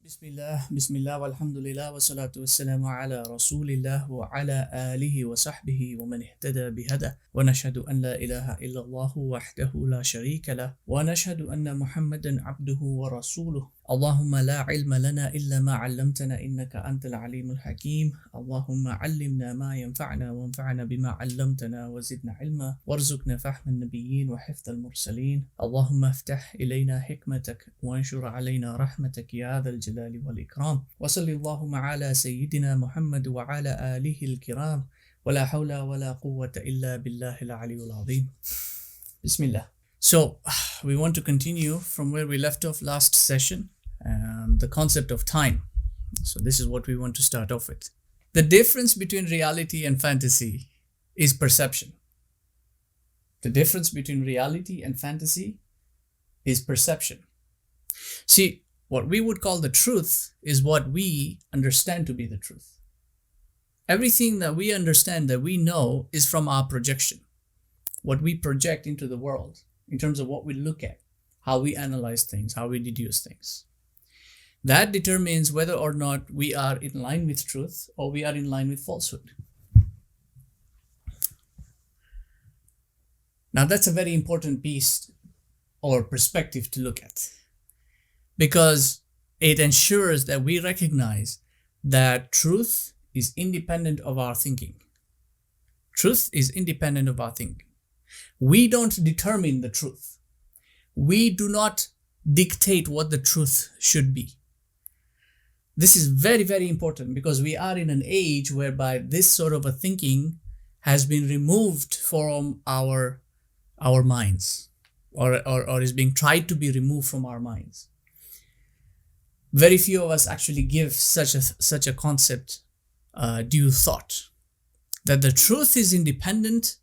Bismillah, walhamdulillah, wa salatu wassalamu ala rasulillah wa ala alihi wa sahbihi wa man ihtada bihada wa nashhadu an la ilaha illallah wahdahu la sharika lah wa nashhadu anna Muhammadan abduhu wa rasuluh. Allahumma la ilma lana illa ma 'allamtana innaka antal alimul hakim. Allahumma 'allimna ma yanfa'una wanfa'na bima 'allamtana wa zidna ilma warzuqna fahman nabiyyin wa hifdhal mursalin. Allahumma iftah ilayna hikmatak wa anshur 'alayna rahmatak ya dhal jalali wal ikram. Wa sallallahu ala sayyidina Muhammad wa ala alihi al-kiram. Wa la hawla wa la quwwata illa billahil aliyyil azim. Bismillah. So, we want to continue from where we left off last session, the concept of time. So this is what we want to start off with. The difference between reality and fantasy is perception. The difference between reality and fantasy is perception. See, what we would call the truth is what we understand to be the truth. Everything that we understand, that we know, is from our projection. What we project into the world in terms of what we look at, how we analyze things, how we deduce things. That determines whether or not we are in line with truth or we are in line with falsehood. Now that's a very important piece or perspective to look at, because it ensures that we recognize that truth is independent of our thinking. Truth is independent of our thinking. We don't determine the truth. We do not dictate what the truth should be. This is very, very important, because we are in an age whereby this sort of a thinking has been removed from our minds, or is being tried to be removed from our minds. Very few of us actually give such a concept due thought, that the truth is independent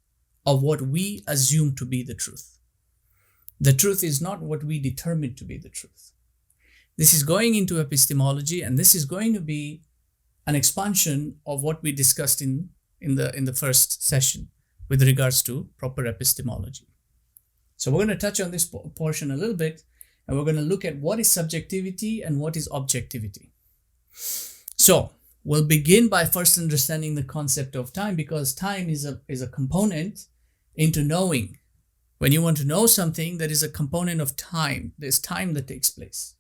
of what we assume to be the truth. The truth is not what we determine to be the truth. This is going into epistemology, and this is going to be an expansion of what we discussed in the first session with regards to proper epistemology. So we're going to touch on this portion a little bit, and we're going to look at what is subjectivity and what is objectivity. So we'll begin by first understanding the concept of time, because time is a component into knowing. When you want to know something, there is a component of time. There's time that takes place.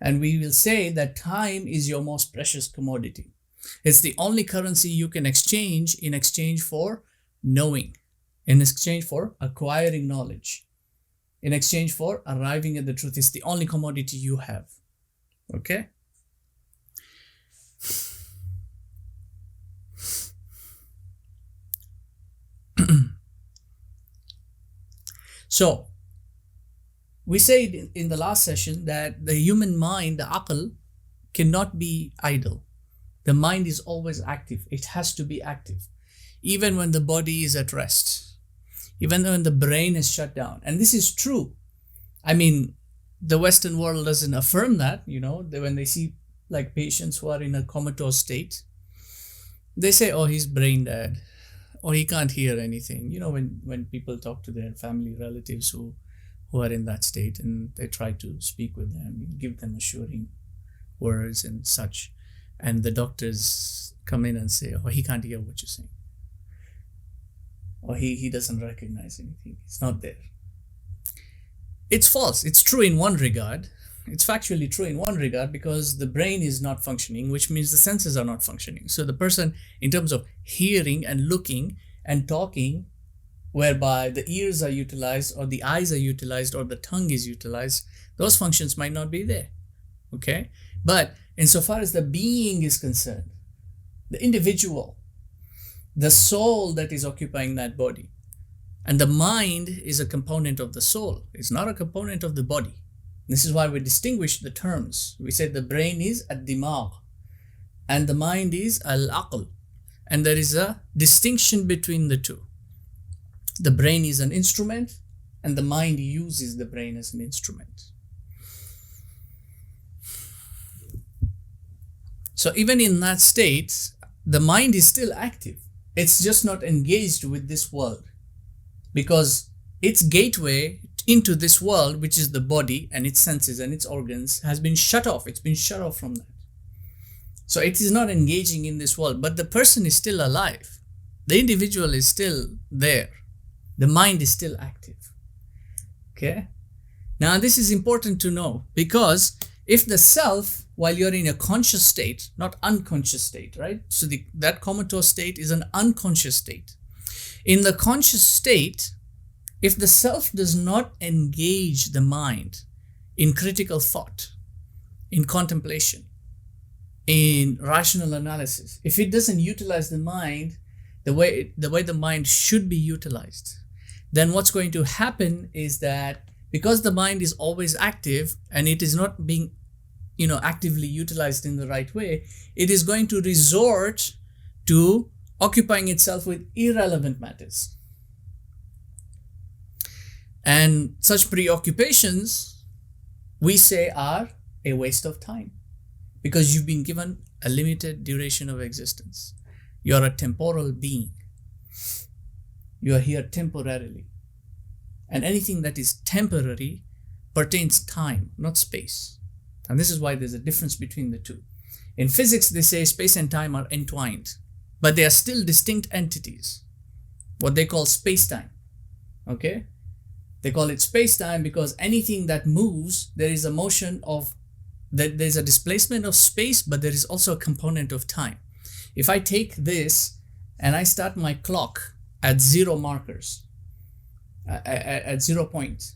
And we will say that time is your most precious commodity. It's the only currency you can exchange in exchange for knowing, in exchange for acquiring knowledge, in exchange for arriving at the truth. It's the only commodity you have. Okay? So, we said in the last session that the human mind, the aql, cannot be idle. The mind is always active. It has to be active, even when the body is at rest, even when the brain is shut down. And this is true. I mean, the Western world doesn't affirm that, when they see like patients who are in a comatose state, they say, oh, he's brain dead, or he can't hear anything. When people talk to their family relatives who are in that state, and they try to speak with them, give them assuring words and such, and the doctors come in and say, oh, he can't hear what you're saying, or he doesn't recognize anything, it's not there. It's false. It's true in one regard. It's factually true in one regard, because the brain is not functioning, which means the senses are not functioning. So the person, in terms of hearing and looking and talking, whereby the ears are utilized, or the eyes are utilized, or the tongue is utilized, those functions might not be there. Okay? But insofar as the being is concerned, the individual, the soul that is occupying that body, and the mind is a component of the soul. It's not a component of the body. This is why we distinguish the terms. We said the brain is ad-dimagh and the mind is al-aql. And there is a distinction between the two. The brain is an instrument, and the mind uses the brain as an instrument. So even in that state, the mind is still active. It's just not engaged with this world, because its gateway into this world, which is the body and its senses and its organs, has been shut off. It's been shut off from that. So it is not engaging in this world, but the person is still alive. The individual is still there. The mind is still active. Okay? Now this is important to know, because if the self, while you're in a conscious state, not unconscious state, right? So that comatose state is an unconscious state. In the conscious state, if the self does not engage the mind in critical thought, in contemplation, in rational analysis, if it doesn't utilize the mind the way the mind should be utilized, then what's going to happen is that because the mind is always active and it is not being actively utilized in the right way, it is going to resort to occupying itself with irrelevant matters. And such preoccupations, we say, are a waste of time, because you've been given a limited duration of existence. You're a temporal being. You are here temporarily. And anything that is temporary pertains time, not space. And this is why there's a difference between the two. In physics, they say space and time are entwined, but they are still distinct entities, what they call space-time. Okay? They call it space-time because anything that moves, there is a motion of, there's a displacement of space, but there is also a component of time. If I take this and I start my clock at 0 markers, at 0 point,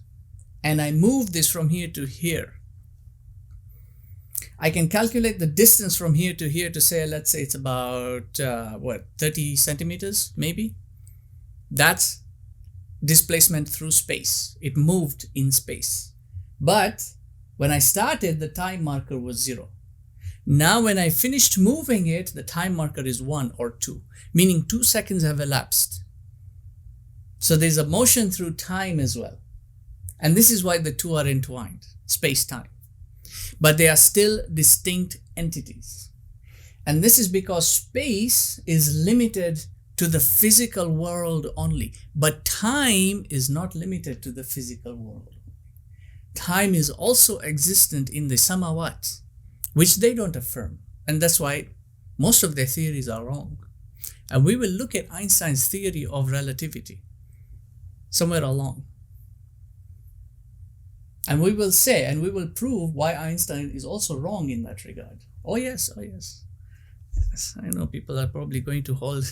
and I move this from here to here, I can calculate the distance from here to here to say, let's say it's about 30 centimeters maybe. That's displacement through space. It moved in space. But when I started, the time marker was 0. Now when I finished moving it, the time marker is 1 or 2, meaning 2 seconds have elapsed. So there's a motion through time as well. And this is why the two are entwined, space-time. But they are still distinct entities. And this is because space is limited to the physical world only, but time is not limited to the physical world. Time is also existent in the samawat, which they don't affirm. And that's why most of their theories are wrong. And we will look at Einstein's theory of relativity somewhere along. And we will say, and we will prove why Einstein is also wrong in that regard. Oh yes, oh yes. Yes, I know people are probably going to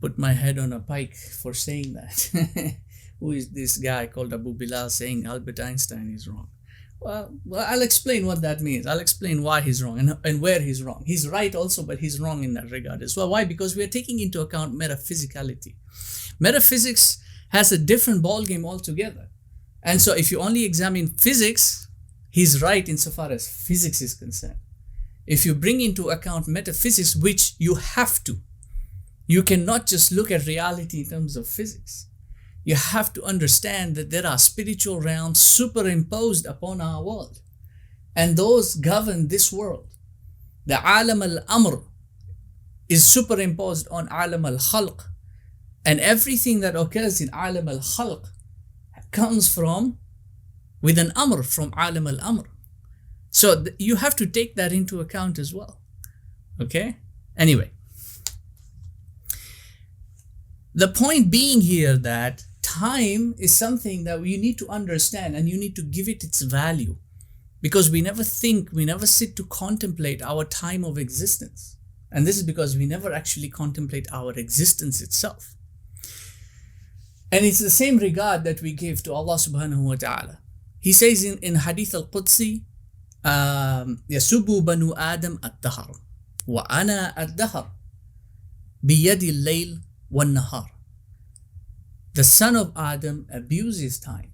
put my head on a pike for saying that. Who is this guy called AbuBilaal saying Albert Einstein is wrong? Well, I'll explain what that means. I'll explain why he's wrong and where he's wrong. He's right also, but he's wrong in that regard as well. Why? Because we are taking into account metaphysicality. Metaphysics has a different ballgame altogether. And so if you only examine physics, he's right insofar as physics is concerned. If you bring into account metaphysics, which you have to, you cannot just look at reality in terms of physics. You have to understand that there are spiritual realms superimposed upon our world. And those govern this world. The alam al-amr is superimposed on alam al-khalq. And everything that occurs in alam al-khalq comes from, with an amr from alam al-amr. So you have to take that into account as well. Okay? Anyway. The point being here that time is something that you need to understand and you need to give it its value, because we never sit to contemplate our time of existence. And this is because we never actually contemplate our existence itself. And it's the same regard that we give to Allah subhanahu wa ta'ala. He says in Hadith al-Qudsi, يَسُبُّ بَنُو آدَمْ الدَّهَرَ وَأَنَا الدَّهَرَ بِيَدِ اللَّيْلِ وَالنَّهَارِ. The son of Adam abuses time.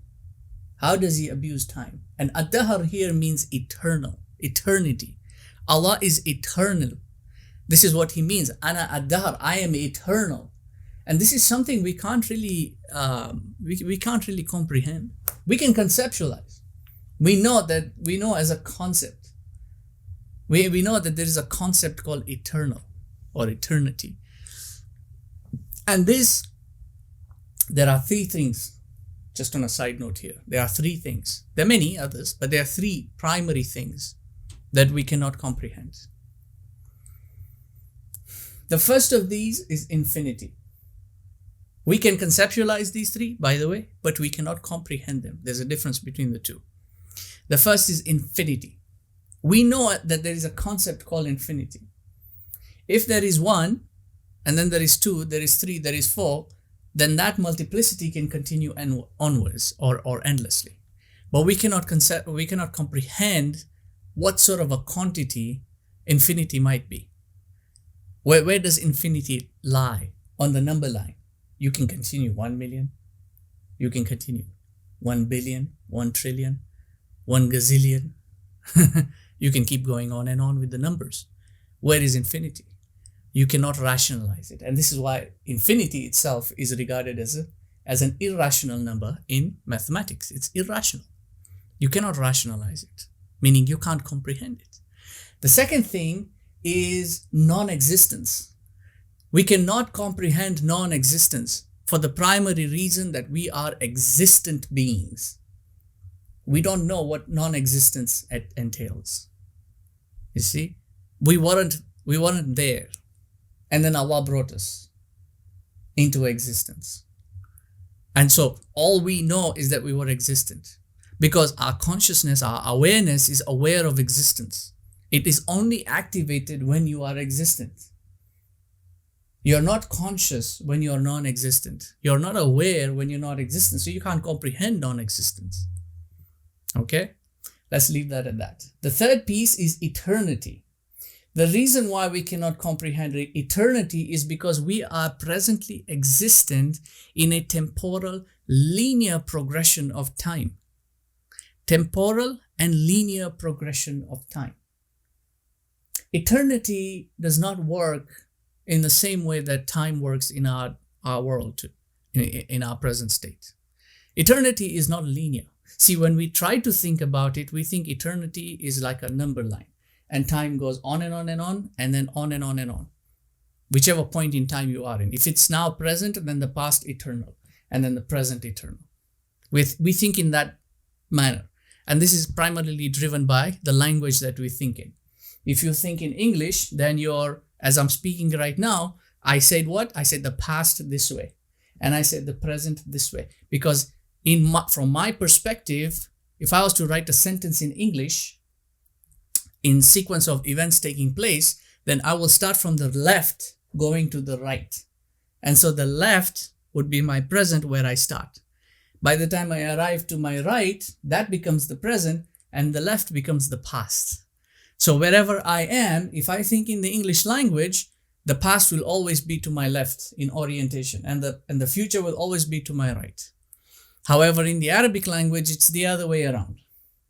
How does he abuse time? And ad-dahr here means eternal, eternity. Allah is eternal. This is what he means. Ana ad-dahr, I am eternal. And this is something we can't really comprehend. We can conceptualize. We know as a concept. We know that there is a concept called eternal or eternity. And there are three things Just on a side note here, there are three things. There are many others, but there are three primary things that we cannot comprehend. The first of these is infinity. We can conceptualize these three, by the way, but we cannot comprehend them. There's a difference between the two. The first is infinity. We know that there is a concept called infinity. If there is one, and then there is two, there is three, there is four, then that multiplicity can continue onwards or endlessly. But we cannot comprehend what sort of a quantity infinity might be. Where does infinity lie? On the number line. You can continue 1 million. You can continue 1 billion, 1 trillion, 1 gazillion. You can keep going on and on with the numbers. Where is infinity? You cannot rationalize it. And this is why infinity itself is regarded as an irrational number in mathematics. It's irrational. You cannot rationalize it, meaning you can't comprehend it. The second thing is non-existence. We cannot comprehend non-existence for the primary reason that we are existent beings. We don't know what non-existence entails. You see, we weren't there. And then Allah brought us into existence. And so all we know is that we were existent because our consciousness, our awareness is aware of existence. It is only activated when you are existent. You're not conscious when you're non-existent. You're not aware when you're not existent. So you can't comprehend non-existence. Okay? Let's leave that at that. The third piece is eternity. The reason why we cannot comprehend eternity is because we are presently existent in a temporal linear progression of time. Temporal and linear progression of time. Eternity does not work in the same way that time works in our world, in our present state. Eternity is not linear. See, when we try to think about it, we think eternity is like a number line. And time goes on and on and on, and then on and on and on. Whichever point in time you are in. If it's now present, then the past eternal, and then the present eternal. We think in that manner. And this is primarily driven by the language that we think in. If you think in English, then as I'm speaking right now, I said what? I said the past this way. And I said the present this way. Because from my perspective, if I was to write a sentence in English, in sequence of events taking place, then I will start from the left going to the right. And so the left would be my present where I start. By the time I arrive to my right, that becomes the present and the left becomes the past. So wherever I am, if I think in the English language, the past will always be to my left in orientation and the future will always be to my right. However, in the Arabic language, it's the other way around.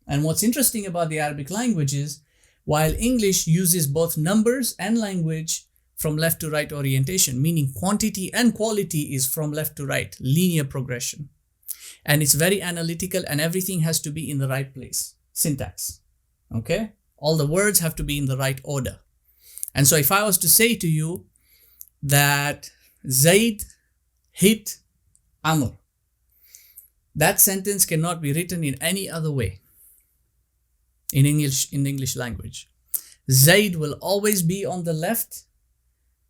And what's interesting about the Arabic language is, while English uses both numbers and language from left to right orientation, meaning quantity and quality is from left to right, linear progression. And it's very analytical and everything has to be in the right place, syntax, okay? All the words have to be in the right order. And so if I was to say to you that Zaid hit Amr, that sentence cannot be written in any other way. In the English language. Zaid will always be on the left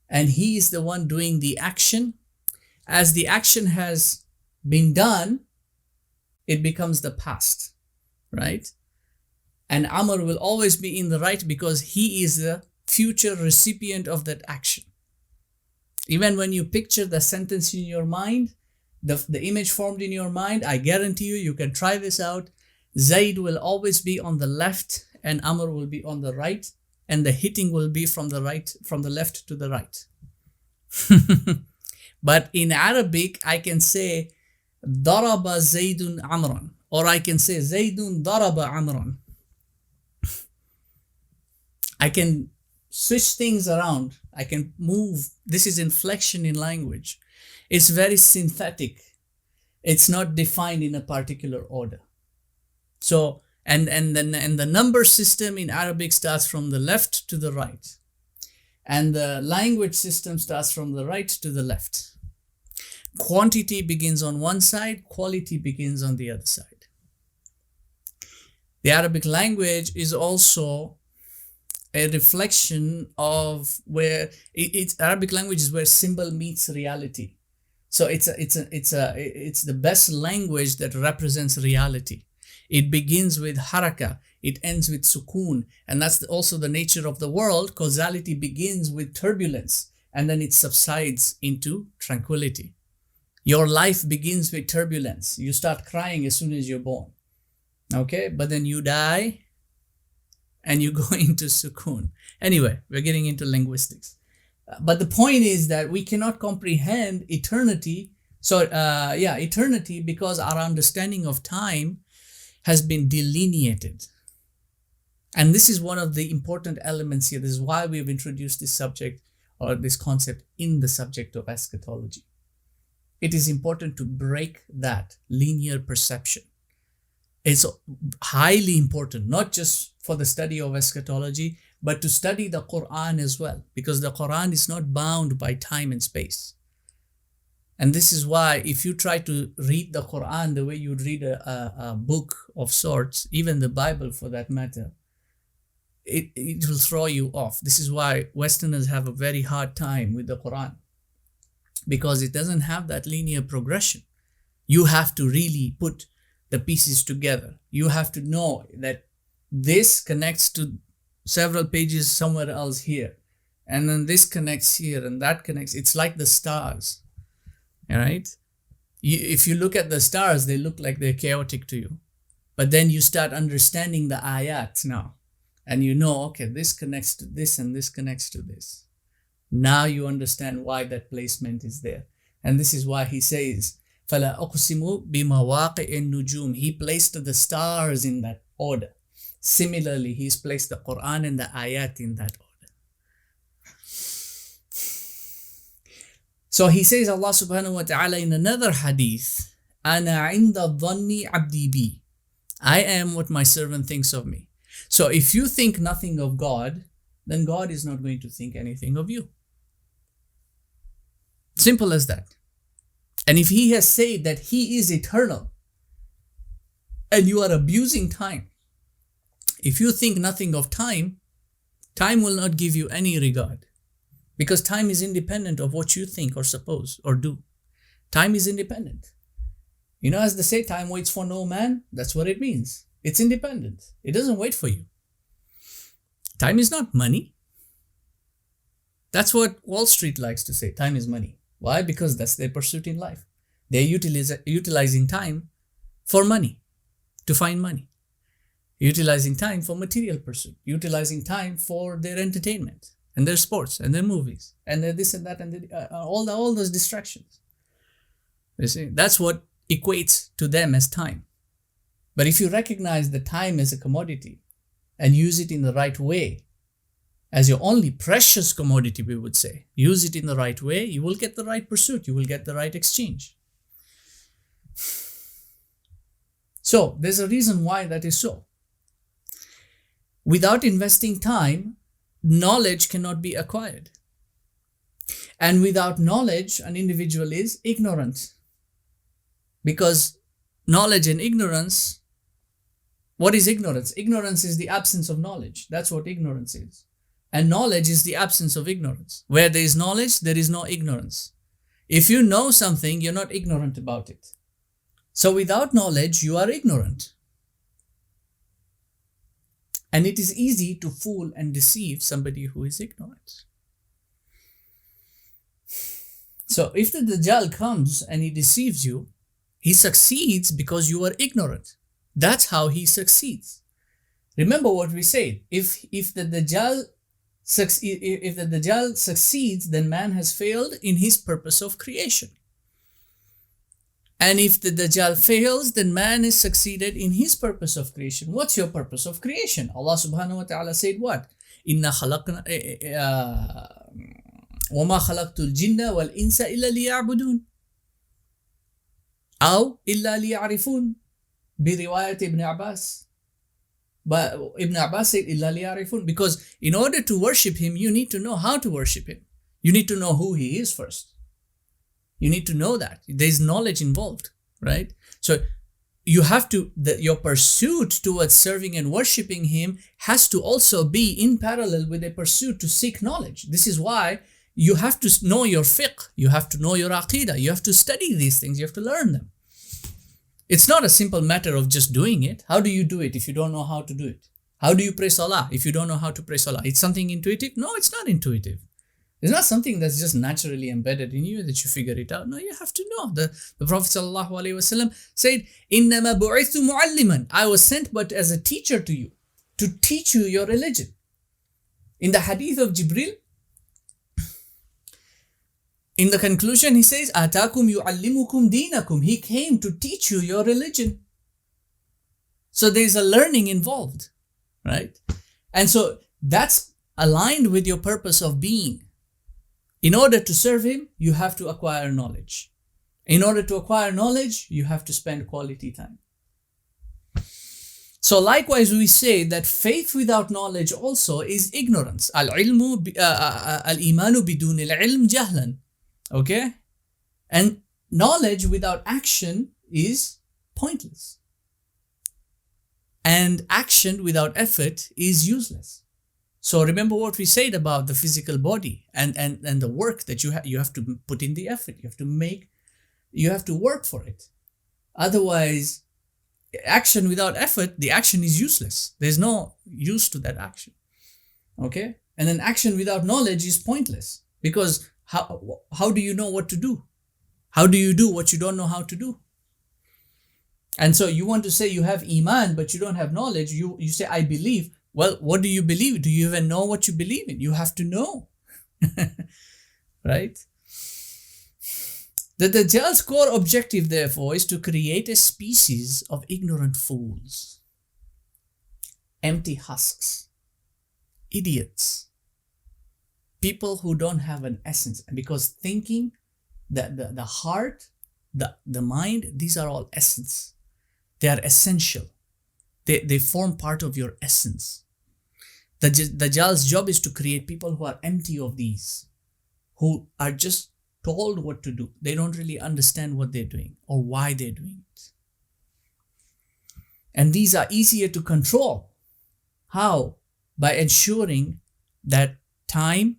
and he is the one doing the action. As the action has been done, it becomes the past, right? And Amr will always be in the right because he is the future recipient of that action. Even when you picture the sentence in your mind, the image formed in your mind, I guarantee you can try this out. Zaid will always be on the left and Amr will be on the right, and the hitting will be from the left to the right. But in Arabic, I can say Daraba Zaidun Amran, or I can say Zaidun Daraba Amran. I can switch things around. I can move. This is inflection in language. It's very synthetic. It's not defined in a particular order. So, and the number system in Arabic starts from the left to the right. And the language system starts from the right to the left. Quantity begins on one side, quality begins on the other side. The Arabic language is also a reflection of where it's Arabic language is where symbol meets reality. So it's the best language that represents reality. It begins with haraka, it ends with sukoon, and that's also the nature of the world. Causality begins with turbulence, and then it subsides into tranquility. Your life begins with turbulence. You start crying as soon as you're born. Okay, but then you die and you go into sukoon. Anyway, we're getting into linguistics. But the point is that we cannot comprehend eternity. Eternity, because our understanding of time has been delineated. And this is one of the important elements here. This is why we've introduced this subject or this concept in the subject of eschatology. It is important to break that linear perception. It's highly important, not just for the study of eschatology, but to study the Quran as well, because the Quran is not bound by time and space. And this is why if you try to read the Quran the way you'd read a book of sorts, even the Bible for that matter, it will throw you off. This is why Westerners have a very hard time with the Quran, because it doesn't have that linear progression. You have to really put the pieces together. You have to know that this connects to several pages somewhere else here, and then this connects here and that connects. It's like the stars, all right? If you look at the stars, they look like they're chaotic to you, but then you start understanding the ayat now, and you know, okay, this connects to this and this connects to this. Now you understand why that placement is there. And this is why he says, فَلَا أُقْسِمُ بِمَوَاقِعِ النُّجُومِ. He placed the stars in that order. Similarly, he's placed the Quran and the ayat in that order. So he says, Allah subhanahu wa ta'ala in another hadith, أَنَا عِنْدَ الظَّنِّ عَبْدِي بِي. I am what my servant thinks of me. So if you think nothing of God, then God is not going to think anything of you. Simple as that. And if he has said that he is eternal and you are abusing time, if you think nothing of time, time will not give you any regard, because time is independent of what you think or suppose or do. Time is independent. You know, as they say, time waits for no man. That's what it means. It's independent. It doesn't wait for you. Time is not money. That's what Wall Street likes to say. Time is money. Why? Because that's their pursuit in life. They're utilizing time for money, to find money. Utilizing time for material pursuit. Utilizing time for their entertainment and their sports and their movies and their this and that and all those distractions. You see, that's what equates to them as time. But if you recognize the time as a commodity and use it in the right way, as your only precious commodity, we would say, use it in the right way, you will get the right pursuit, you will get the right exchange. So there's a reason why that is so. Without investing time, knowledge cannot be acquired. And without knowledge, an individual is ignorant. Because knowledge and ignorance, what is ignorance? Ignorance is the absence of knowledge. That's what ignorance is. And knowledge is the absence of ignorance. Where there is knowledge, there is no ignorance. If you know something, you're not ignorant about it. So without knowledge, you are ignorant. And it is easy to fool and deceive somebody who is ignorant. So if the Dajjal comes and he deceives you, he succeeds because you are ignorant. That's how he succeeds. Remember what we said. If the Dajjal succeeds, then man has failed in his purpose of creation. And if the Dajjal fails, then man is succeeded in his purpose of creation. What's your purpose of creation? Allah subhanahu wa ta'ala said what? Inna khalaqna وَمَا خَلَقْتُ الْجِنَّ وَالْإِنسَ إِلَّا لِيَعْبُدُونَ أو إِلَّا لِيَعْرِفُونَ برواية Ibn Abbas. But Ibn Abbas said إِلَّا لِيَعْرِفُونَ, because in order to worship him, you need to know how to worship him. You need to know who he is first. You need to know that. There's knowledge involved, right? So you have to, your pursuit towards serving and worshipping him has to also be in parallel with a pursuit to seek knowledge. This is why you have to know your fiqh, you have to know your aqidah, you have to study these things, you have to learn them. It's not a simple matter of just doing it. How do you do it if you don't know how to do it? How do you pray salah if you don't know how to pray salah? It's something intuitive? No, it's not intuitive. It's not something that's just naturally embedded in you that you figure it out. No, you have to know. The Prophet ﷺ said, إِنَّمَا بُعِثْتُ مُعَلِّمًا. I was sent but as a teacher to you, to teach you your religion. In the hadith of Jibril, in the conclusion, he says, آتاكم يعلمكم دينكم. He came to teach you your religion. So there's a learning involved, right? And so that's aligned with your purpose of being. In order to serve him, you have to acquire knowledge. In order to acquire knowledge, you have to spend quality time. So likewise, we say that faith without knowledge also is ignorance. Al-imanu bidun al-ilm jahlan. Okay? And knowledge without action is pointless. And action without effort is useless. So remember what we said about the physical body and the work that you have to put in the effort. You have to work for it. Otherwise, action without effort, the action is useless. There's no use to that action. Okay? And then action without knowledge is pointless. Because how do you know what to do? How do you do what you don't know how to do? And so you want to say you have iman, but you don't have knowledge. You say, I believe. Well, what do you believe? Do you even know what you believe in? You have to know. Right? The Dajjal's core objective, therefore, is to create a species of ignorant fools, empty husks, idiots, people who don't have an essence. Because thinking, the heart, the mind, these are all essence. They are essential. They form part of your essence. The Dajjal's job is to create people who are empty of these, who are just told what to do. They don't really understand what they're doing or why they're doing it. And these are easier to control. How? By ensuring that time,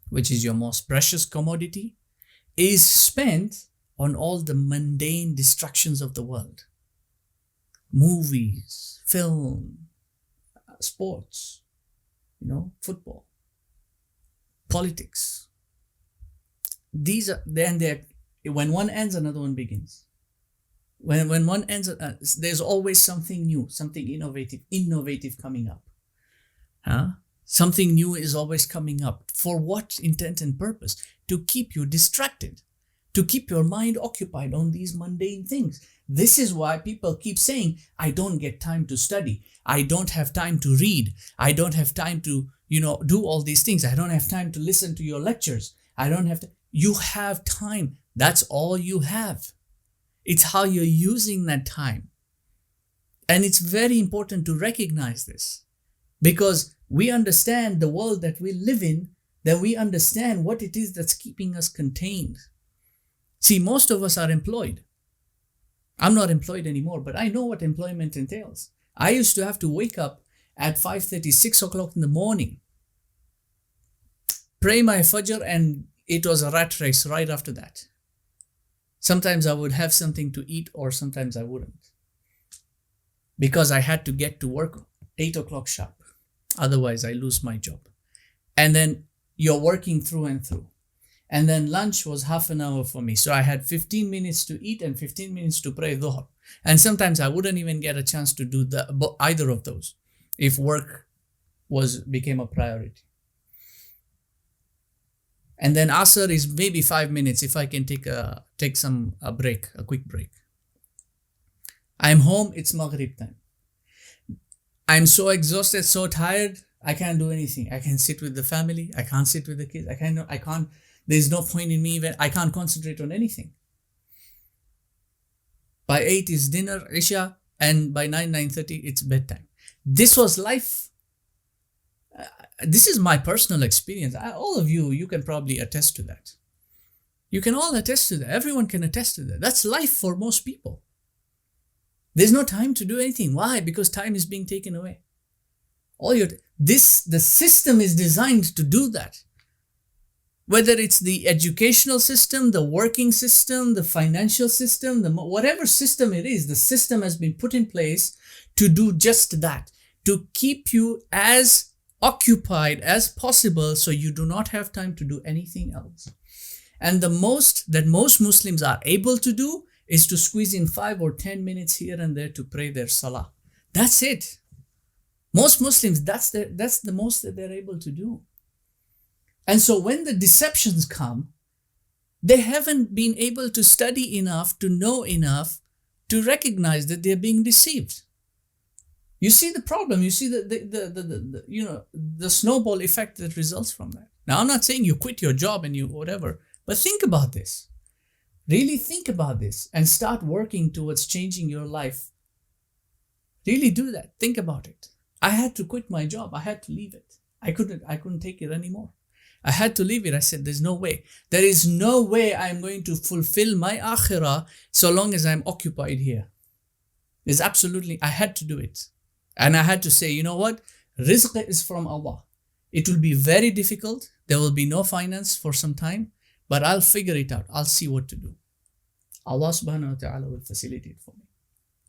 which is your most precious commodity, is spent on all the mundane distractions of the world. Movies, film, sports, football, politics. These are when one ends, another one begins. When one ends, there's always something new, something innovative coming up. Something new is always coming up. For what intent and purpose? To keep you distracted, to keep your mind occupied on these mundane things. This is why people keep saying, I don't get time to study. I don't have time to read. I don't have time to, do all these things. I don't have time to listen to your lectures. I don't have to. You have time. That's all you have. It's how you're using that time. And it's very important to recognize this, because we understand the world that we live in, then we understand what it is that's keeping us contained. See, most of us are employed. I'm not employed anymore, but I know what employment entails. I used to have to wake up at 5:30, 6 o'clock in the morning, pray my Fajr, and it was a rat race right after that. Sometimes I would have something to eat or sometimes I wouldn't, because I had to get to work 8 o'clock sharp. Otherwise, I lose my job. And then you're working through and through. And then lunch was half an hour for me. So I had 15 minutes to eat and 15 minutes to pray dhuhr. And sometimes I wouldn't even get a chance to do either of those if work became a priority. And then Asr is maybe 5 minutes if I can take a quick break. I'm home, it's Maghrib time. I'm so exhausted, so tired, I can't do anything. I can sit with the family, I can't sit with the kids, I can't, there's no point in me even, I can't concentrate on anything. By 8 is dinner, Isha, and by 9:30 it's bedtime. This was life. This is my personal experience. All of you can probably attest to that. You can all attest to that. Everyone can attest to that. That's life for most people. There's no time to do anything. Why? Because time is being taken away. The system is designed to do that. Whether it's the educational system, the working system, the financial system, whatever system it is, the system has been put in place to do just that, to keep you as occupied as possible so you do not have time to do anything else. And the most that most Muslims are able to do is to squeeze in 5 or 10 minutes here and there to pray their salah. That's it. Most Muslims, that's the most that they're able to do. And so when the deceptions come, they haven't been able to study enough, to know enough, to recognize that they're being deceived. You see the problem. You see the snowball effect that results from that. Now, I'm not saying you quit your job and you whatever, but think about this. Really think about this and start working towards changing your life. Really do that. Think about it. I had to quit my job. I had to leave it. I couldn't take it anymore. I had to leave it. I said, there's no way. There is no way I'm going to fulfill my akhirah so long as I'm occupied here. I had to do it. And I had to say, you know what? Rizq is from Allah. It will be very difficult. There will be no finance for some time, but I'll figure it out. I'll see what to do. Allah subhanahu wa ta'ala will facilitate for me.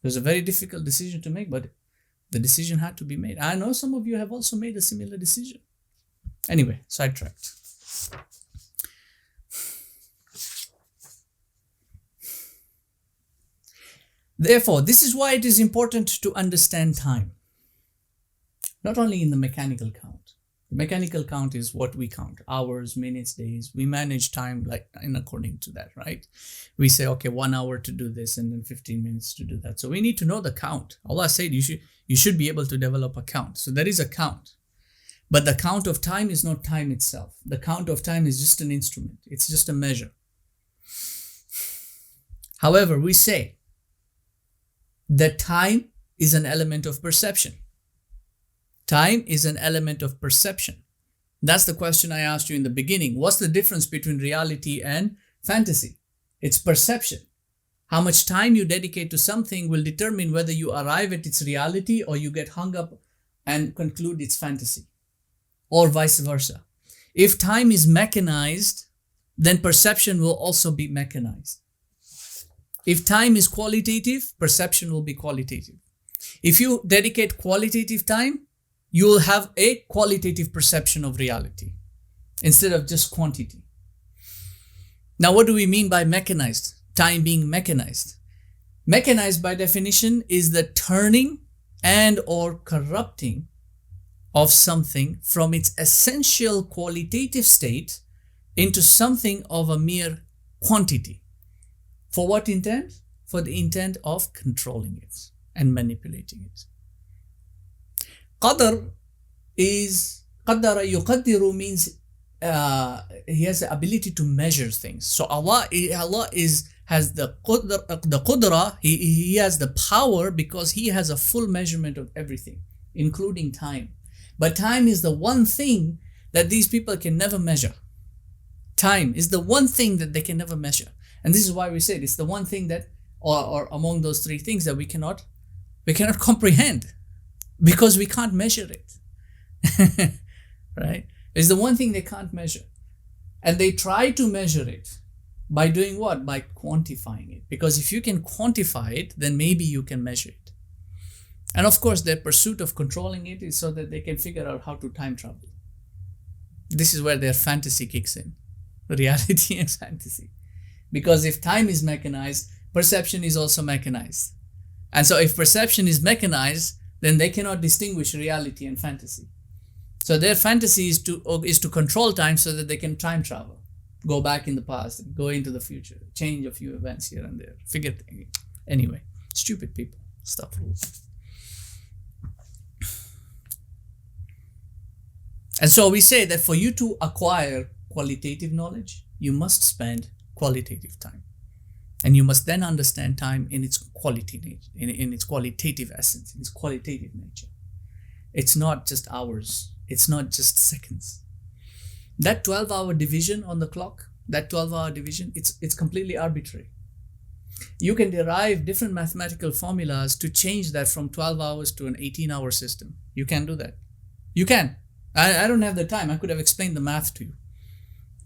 It was a very difficult decision to make, but the decision had to be made. I know some of you have also made a similar decision. Anyway, sidetracked. Therefore, this is why it is important to understand time. Not only in the mechanical count. The mechanical count is what we count. Hours, minutes, days. We manage time according to that, right? We say, okay, 1 hour to do this and then 15 minutes to do that. So we need to know the count. Allah said you should be able to develop a count. So there is a count. But the count of time is not time itself. The count of time is just an instrument. It's just a measure. However, we say that time is an element of perception. Time is an element of perception. That's the question I asked you in the beginning. What's the difference between reality and fantasy? It's perception. How much time you dedicate to something will determine whether you arrive at its reality or you get hung up and conclude it's fantasy, or vice versa. If time is mechanized, then perception will also be mechanized. If time is qualitative, perception will be qualitative. If you dedicate qualitative time, you will have a qualitative perception of reality instead of just quantity. Now, what do we mean by mechanized? Time being mechanized. Mechanized by definition is the turning and or corrupting of something from its essential qualitative state into something of a mere quantity. For what intent? For the intent of controlling it and manipulating it. Qadr is, qaddara yuqaddiru means he has the ability to measure things. So Allah has the qudra, he has the power because he has a full measurement of everything, including time. But time is the one thing that these people can never measure. Time is the one thing that they can never measure. And this is why we said it's the one thing that, or among those three things that we cannot comprehend because we can't measure it. Right? It's the one thing they can't measure. And they try to measure it by doing what? By quantifying it. Because if you can quantify it, then maybe you can measure it. And of course, their pursuit of controlling it is so that they can figure out how to time travel. This is where their fantasy kicks in. Reality and fantasy. Because if time is mechanized, perception is also mechanized. And so if perception is mechanized, then they cannot distinguish reality and fantasy. So their fantasy is to control time so that they can time travel. Go back in the past, go into the future, change a few events here and there, figure things. Anyway, stupid people, stuff rules. And so we say that for you to acquire qualitative knowledge, you must spend qualitative time. And you must then understand time in its quality, in its qualitative essence, in its qualitative nature. It's not just hours. It's not just seconds. That 12-hour division on the clock, that 12-hour division, it's completely arbitrary. You can derive different mathematical formulas to change that from 12 hours to an 18-hour system. You can do that. You can. I don't have the time. I could have explained the math to you.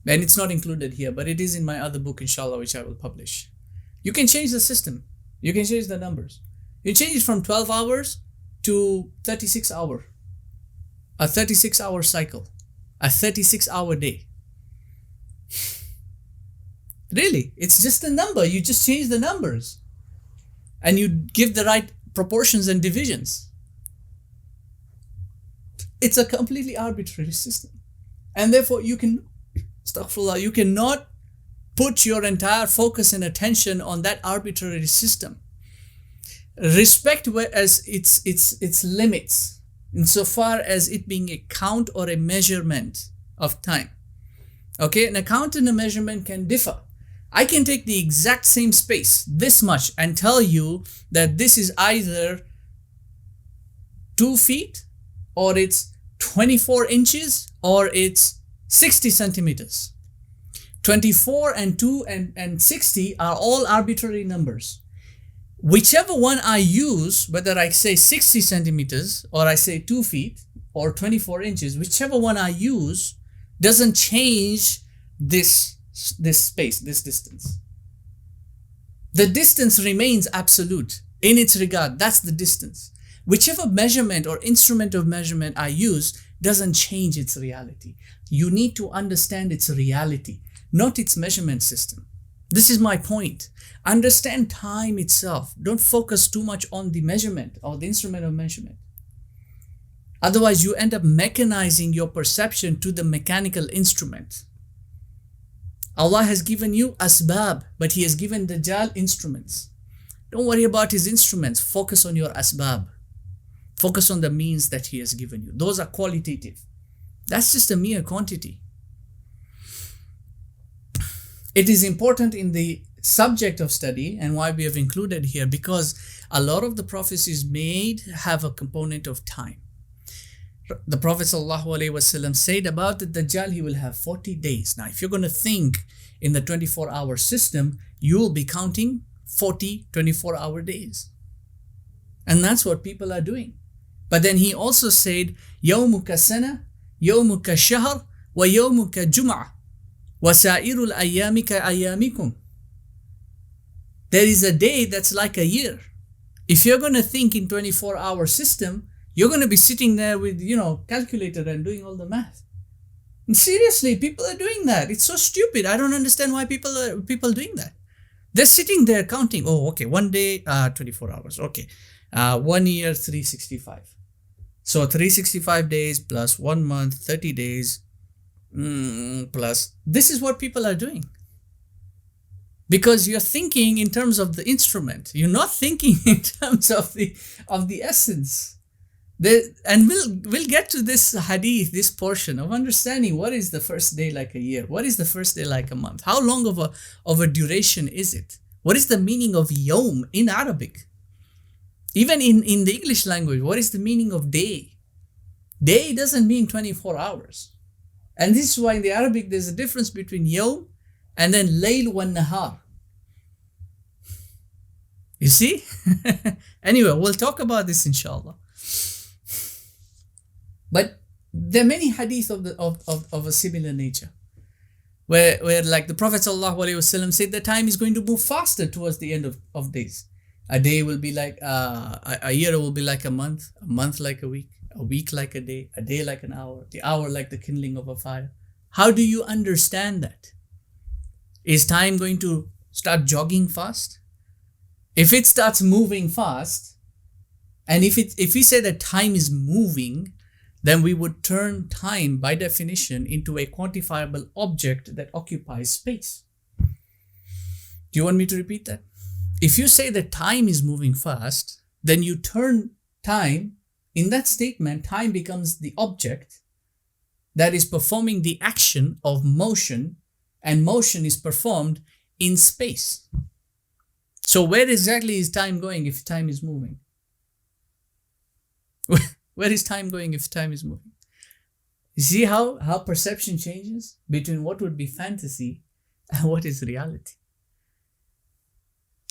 And it's not included here, but it is in my other book, inshallah, which I will publish. You can change the system. You can change the numbers. You change it from 12 hours to 36 hours. A 36-hour cycle. A 36-hour day. Really, it's just a number. You just change the numbers. And you give the right proportions and divisions. It's a completely arbitrary system. And therefore you cannot put your entire focus and attention on that arbitrary system. Respect as its limits, insofar as it being a count or a measurement of time. Okay, an account and a measurement can differ. I can take the exact same space, this much, and tell you that this is either 2 feet, or it's 24 inches, or it's 60 centimeters. 24 and 2 and 60 are all arbitrary numbers. Whichever one I use, whether I say 60 centimeters, or I say 2 feet, or 24 inches, whichever one I use doesn't change this space, this distance. The distance remains absolute in its regard. That's the distance. Whichever measurement or instrument of measurement I use doesn't change its reality. You need to understand its reality, not its measurement system. This is my point. Understand time itself. Don't focus too much on the measurement or the instrument of measurement. Otherwise, you end up mechanizing your perception to the mechanical instrument. Allah has given you asbab, but He has given Dajjal instruments. Don't worry about his instruments. Focus on your asbab. Focus on the means that He has given you. Those are qualitative. That's just a mere quantity. It is important in the subject of study, and why we have included here, because a lot of the prophecies made have a component of time. The Prophet ﷺ said about the Dajjal, he will have 40 days. Now, if you're going to think in the 24-hour system, you will be counting 40 24-hour days. And that's what people are doing. But then he also said, يَوْمُكَ سَنَةً يَوْمُكَ شَهْرٌ وَيَوْمُكَ جُمْعَةٌ وَسَائِرُ الْأَيَّامِ كَأَيَّامِكُمْ. There is a day that's like a year. If you're going to think in 24-hour system, you're going to be sitting there with, calculator and doing all the math. And seriously, people are doing that. It's so stupid. I don't understand why people are doing that. They're sitting there counting. Oh, okay, one day, 24 hours. Okay, 1 year, 365. So 365 days plus 1 month, 30 days, plus. This is what people are doing. Because you're thinking in terms of the instrument. You're not thinking in terms of the essence. And we'll get to this hadith, this portion of understanding what is the first day like a year, what is the first day like a month, how long of a duration is it, what is the meaning of yawm in Arabic, even in the English language, what is the meaning of day? Day doesn't mean 24 hours, and this is why in the Arabic there's a difference between yawm and then layl wa nahar. You see? Anyway, we'll talk about this inshallah. But there are many hadith of a similar nature, where like the Prophet ﷺ said, the time is going to move faster towards the end of days. A day will be like a year will be like a month like a week like a day like an hour, the hour like the kindling of a fire. How do you understand that? Is time going to start jogging fast? If it starts moving fast, and if we say that time is moving, then we would turn time by definition into a quantifiable object that occupies space. Do you want me to repeat that? If you say that time is moving fast, then you turn time, in that statement, time becomes the object that is performing the action of motion, and motion is performed in space. So where exactly is time going if time is moving? Where is time going if time is moving? You see how perception changes between what would be fantasy and what is reality.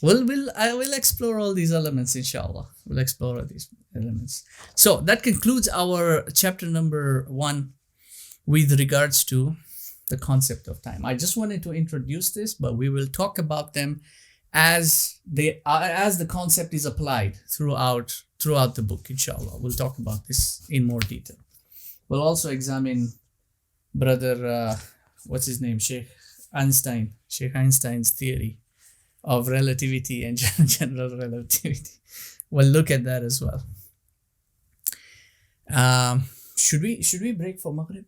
I will explore all these elements, inshallah. We'll explore all these elements. So that concludes our chapter number 1 with regards to the concept of time. I just wanted to introduce this, but we will talk about them as the concept is applied throughout the book, inshallah. We'll talk about this in more detail. We'll also examine brother, what's his name, Sheikh Einstein's theory of relativity and general relativity. We'll look at that as well. Should we break for Maghrib?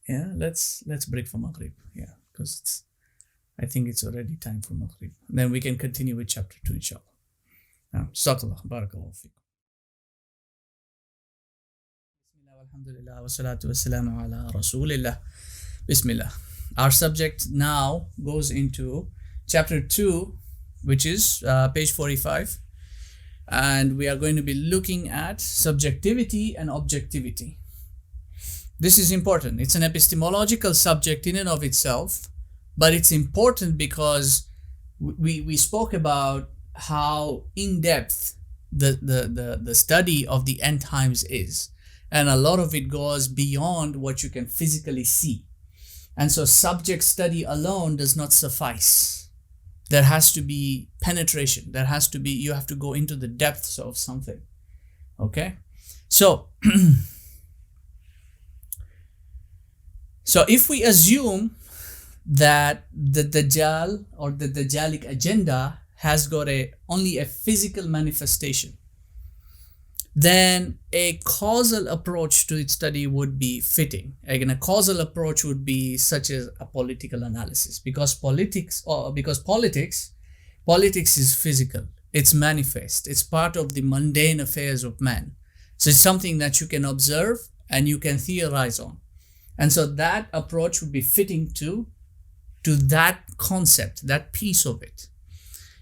Yeah, let's break for Maghrib. Yeah, because I think it's already time for Maghrib. Then we can continue with chapter 2, inshallah. Jazakallah, barakallahu fikum. Bismillah, alhamdulillah, wa salatu wa salamu ala rasulillah. Bismillah. Our subject now goes into chapter 2, which is page 45. And we are going to be looking at subjectivity and objectivity. This is important. It's an epistemological subject in and of itself, but it's important because we spoke about how in-depth the study of the end times is. And a lot of it goes beyond what you can physically see. And so subject study alone does not suffice. There has to be penetration. You have to go into the depths of something. Okay? So, if we assume that the Dajjal or the Dajjalic agenda has got only a physical manifestation, then a causal approach to its study would be fitting. Again, a causal approach would be such as a political analysis, because politics is physical, it's manifest, it's part of the mundane affairs of man. So it's something that you can observe and you can theorize on. And so that approach would be fitting to that concept, that piece of it.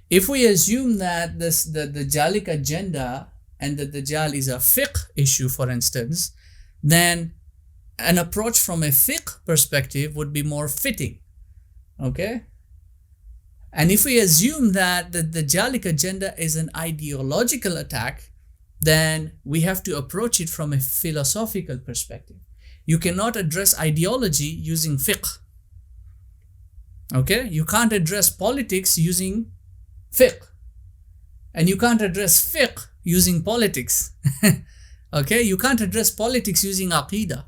If we assume that the Dajjalic agenda and the Dajjal is a fiqh issue, for instance, then an approach from a fiqh perspective would be more fitting. Okay? And if we assume that the Dajjalic agenda is an ideological attack, then we have to approach it from a philosophical perspective. You cannot address ideology using fiqh. Okay? You can't address politics using fiqh. And you can't address fiqh using politics. Okay? You can't address politics using aqidah.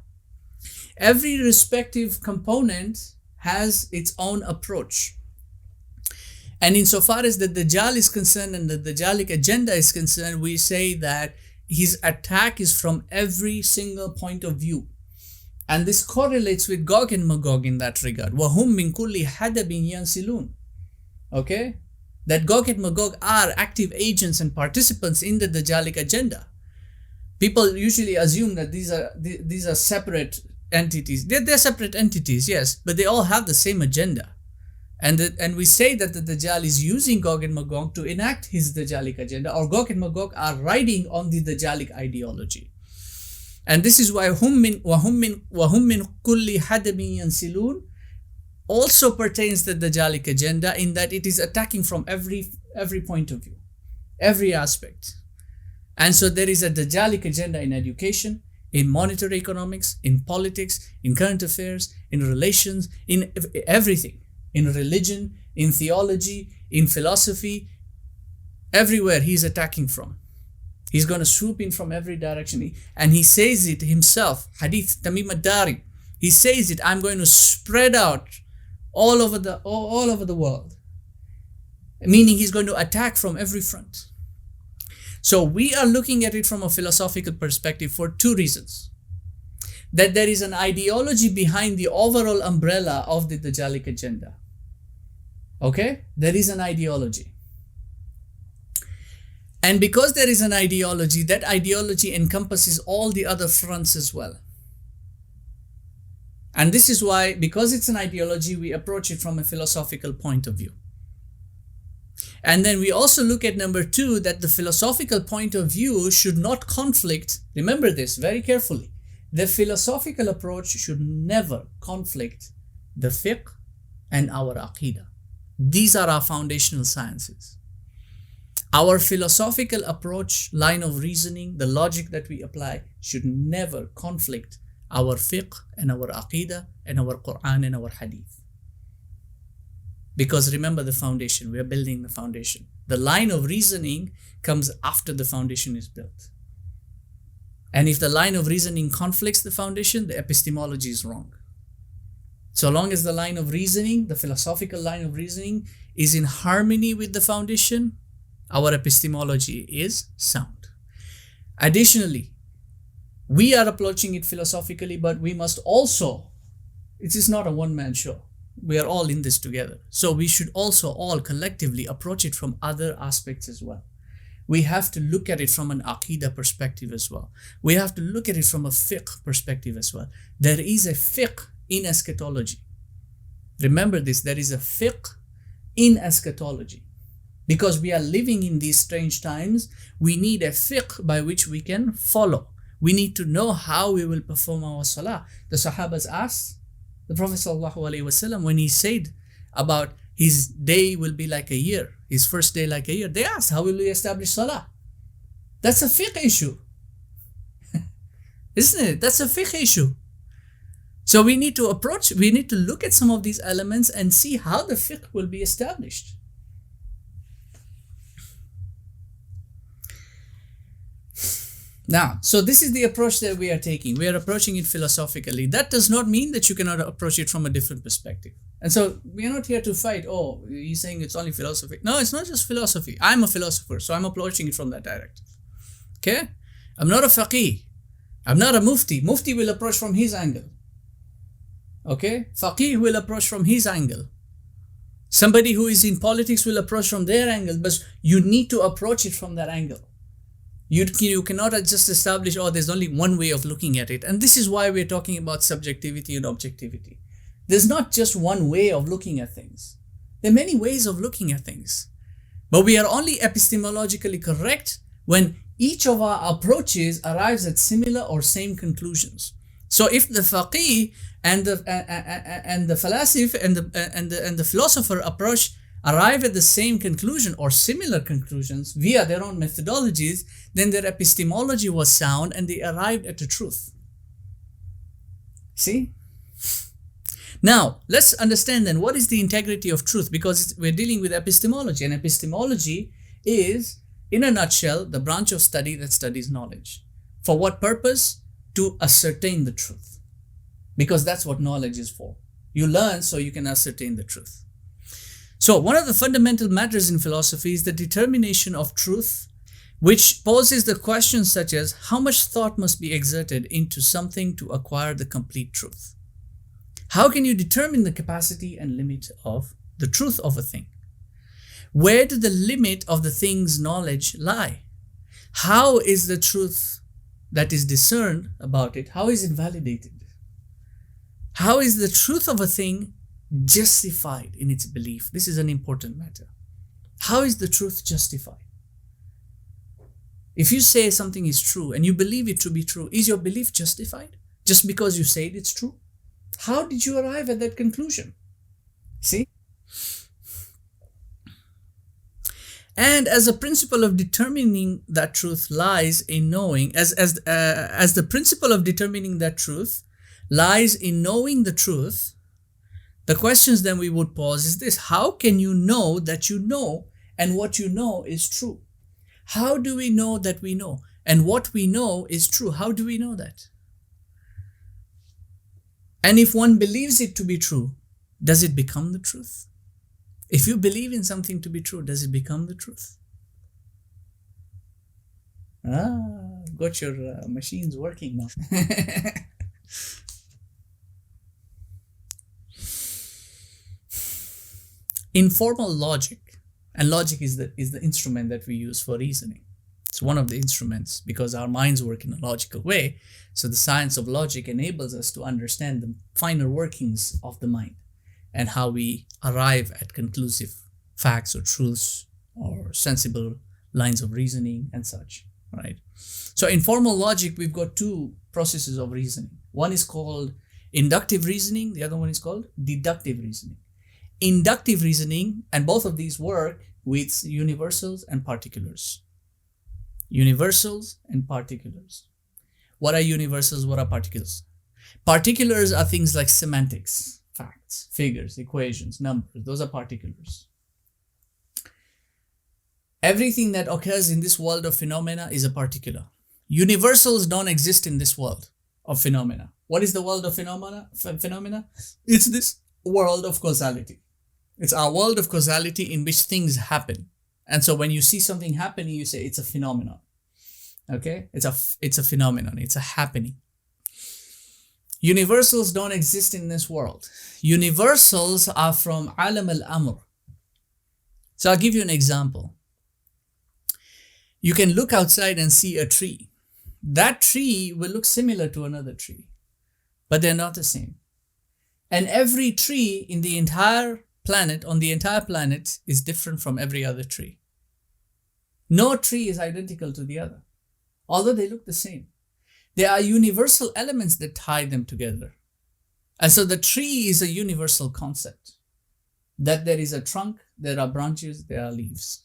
Every respective component has its own approach. And insofar as the Dajjal is concerned and the Dajjalic agenda is concerned, we say that his attack is from every single point of view. And this correlates with Gog and Magog in that regard. وَهُمْ مِنْ كُلِّ حَدَبٍ يَنْسِلُونَ. Okay? That Gog and Magog are active agents and participants in the Dajjalic agenda. People usually assume that these are separate entities. They're separate entities, yes, but they all have the same agenda. And we say that the Dajjal is using Gog and Magog to enact his Dajjalic agenda, or Gog and Magog are riding on the Dajjalic ideology. And this is why وَهُمْ مِنْ كُلِّ حَدَبٍ يَنْسِلُونَ also pertains to the Dajjalic agenda, in that it is attacking from every point of view, every aspect. And so there is a Dajjalic agenda in education, in monetary economics, in politics, in current affairs, in relations, in everything, in religion, in theology, in philosophy, everywhere he's attacking from. He's going to swoop in from every direction. And he says it himself, Hadith Tamim ad-Dari. He says it, I'm going to spread out all over the world. Meaning he's going to attack from every front. So we are looking at it from a philosophical perspective for two reasons. That there is an ideology behind the overall umbrella of the Dajjalic agenda. Okay? There is an ideology. And because there is an ideology, that ideology encompasses all the other fronts as well. And this is why, because it's an ideology, we approach it from a philosophical point of view. And then we also look at number 2, that the philosophical point of view should not conflict. Remember this very carefully. The philosophical approach should never conflict the fiqh and our aqidah. These are our foundational sciences. Our philosophical approach, line of reasoning, the logic that we apply should never conflict our fiqh and our aqidah and our Quran and our hadith. Because remember the foundation, we are building the foundation. The line of reasoning comes after the foundation is built. And if the line of reasoning conflicts the foundation, the epistemology is wrong. So long as the line of reasoning, the philosophical line of reasoning, is in harmony with the foundation, our epistemology is sound. Additionally, we are approaching it philosophically, but we must also, it is not a one-man show. We are all in this together. So we should also all collectively approach it from other aspects as well. We have to look at it from an aqidah perspective as well. We have to look at it from a fiqh perspective as well. There is a fiqh in eschatology. Remember this, there is a fiqh in eschatology. Because we are living in these strange times, we need a fiqh by which we can follow. We need to know how we will perform our salah. The Sahabas asked the Prophet ﷺ when he said about his day will be like a year, his first day like a year, they asked, how will we establish salah? That's a fiqh issue. Isn't it? That's a fiqh issue. So we need to look at some of these elements and see how the fiqh will be established. Now, so this is the approach that we are taking. We are approaching it philosophically. That does not mean that you cannot approach it from a different perspective. And so we are not here to fight, oh, you're saying it's only philosophy. No, it's not just philosophy. I'm a philosopher, so I'm approaching it from that directive. Okay? I'm not a faqih. I'm not a mufti. Mufti will approach from his angle. Okay? Faqih will approach from his angle. Somebody who is in politics will approach from their angle, but you need to approach it from that angle. You cannot just establish, oh, there's only one way of looking at it. And this is why we're talking about subjectivity and objectivity. There's not just one way of looking at things. There are many ways of looking at things. But we are only epistemologically correct when each of our approaches arrives at similar or same conclusions. So if the faqih and the falasif and the philosopher approach arrive at the same conclusion or similar conclusions via their own methodologies, then their epistemology was sound and they arrived at the truth. See? Now, let's understand then what is the integrity of truth, because we're dealing with epistemology, and epistemology is, in a nutshell, the branch of study that studies knowledge. For what purpose? To ascertain the truth. Because that's what knowledge is for. You learn so you can ascertain the truth. So one of the fundamental matters in philosophy is the determination of truth, which poses the questions such as how much thought must be exerted into something to acquire the complete truth? How can you determine the capacity and limit of the truth of a thing? Where do the limit of the thing's knowledge lie? How is the truth that is discerned about it, how is it validated? How is the truth of a thing justified in its belief? This is an important matter. How is the truth justified? If you say something is true and you believe it to be true, is your belief justified just because you say it's true? How did you arrive at that conclusion? See? And as a principle of determining that truth lies in knowing, as the principle of determining that truth lies in knowing the truth, the questions then we would pose is this: how can you know that you know and what you know is true? How do we know that we know? And what we know is true. How do we know that? And if one believes it to be true, does it become the truth? If you believe in something to be true, does it become the truth? Got your machines working now. Informal logic, and logic is the instrument that we use for reasoning. It's one of the instruments because our minds work in a logical way. So the science of logic enables us to understand the finer workings of the mind and how we arrive at conclusive facts or truths or sensible lines of reasoning and such, right? So in formal logic, we've got two processes of reasoning. One is called inductive reasoning. The other one is called deductive reasoning. Inductive reasoning, and both of these work with universals and particulars. Universals and particulars. What are universals? What are particulars? Particulars are things like semantics, facts, figures, equations, numbers. Those are particulars. Everything that occurs in this world of phenomena is a particular. Universals don't exist in this world of phenomena. What is the world of phenomena? It's this world of causality. It's our world of causality in which things happen. And so when you see something happening, you say it's a phenomenon. Okay? It's a phenomenon. It's a happening. Universals don't exist in this world. Universals are from alam al-amr. So I'll give you an example. You can look outside and see a tree. That tree will look similar to another tree, but they're not the same. And every tree in the entire planet, on the entire planet, is different from every other tree. No tree is identical to the other, although they look the same. There are universal elements that tie them together. And so the tree is a universal concept, that there is a trunk, there are branches, there are leaves,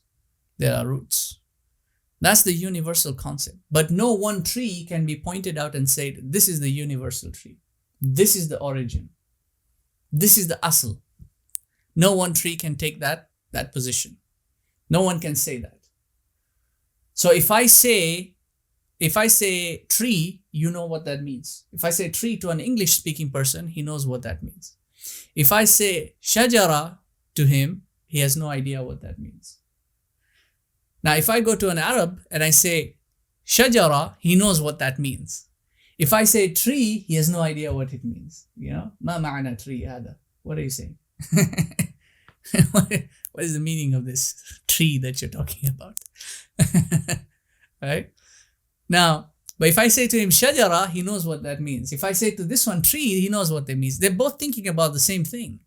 there are roots. That's the universal concept. But no one tree can be pointed out and said, this is the universal tree. This is the origin. This is the asl. No one tree can take that position. No one can say that. So if I say tree, you know what that means. If I say tree to an English speaking person, he knows what that means. If I say shajara to him, he has no idea what that means. Now, if I go to an Arab and I say shajara, he knows what that means. If I say tree, he has no idea what it means. You know, ma ma'ana tree hada. What are you saying? What is the meaning of this tree that you're talking about? Right? Now, but if I say to him shajara, he knows what that means. If I say to this one tree, he knows what that means. They're both thinking about the same thing,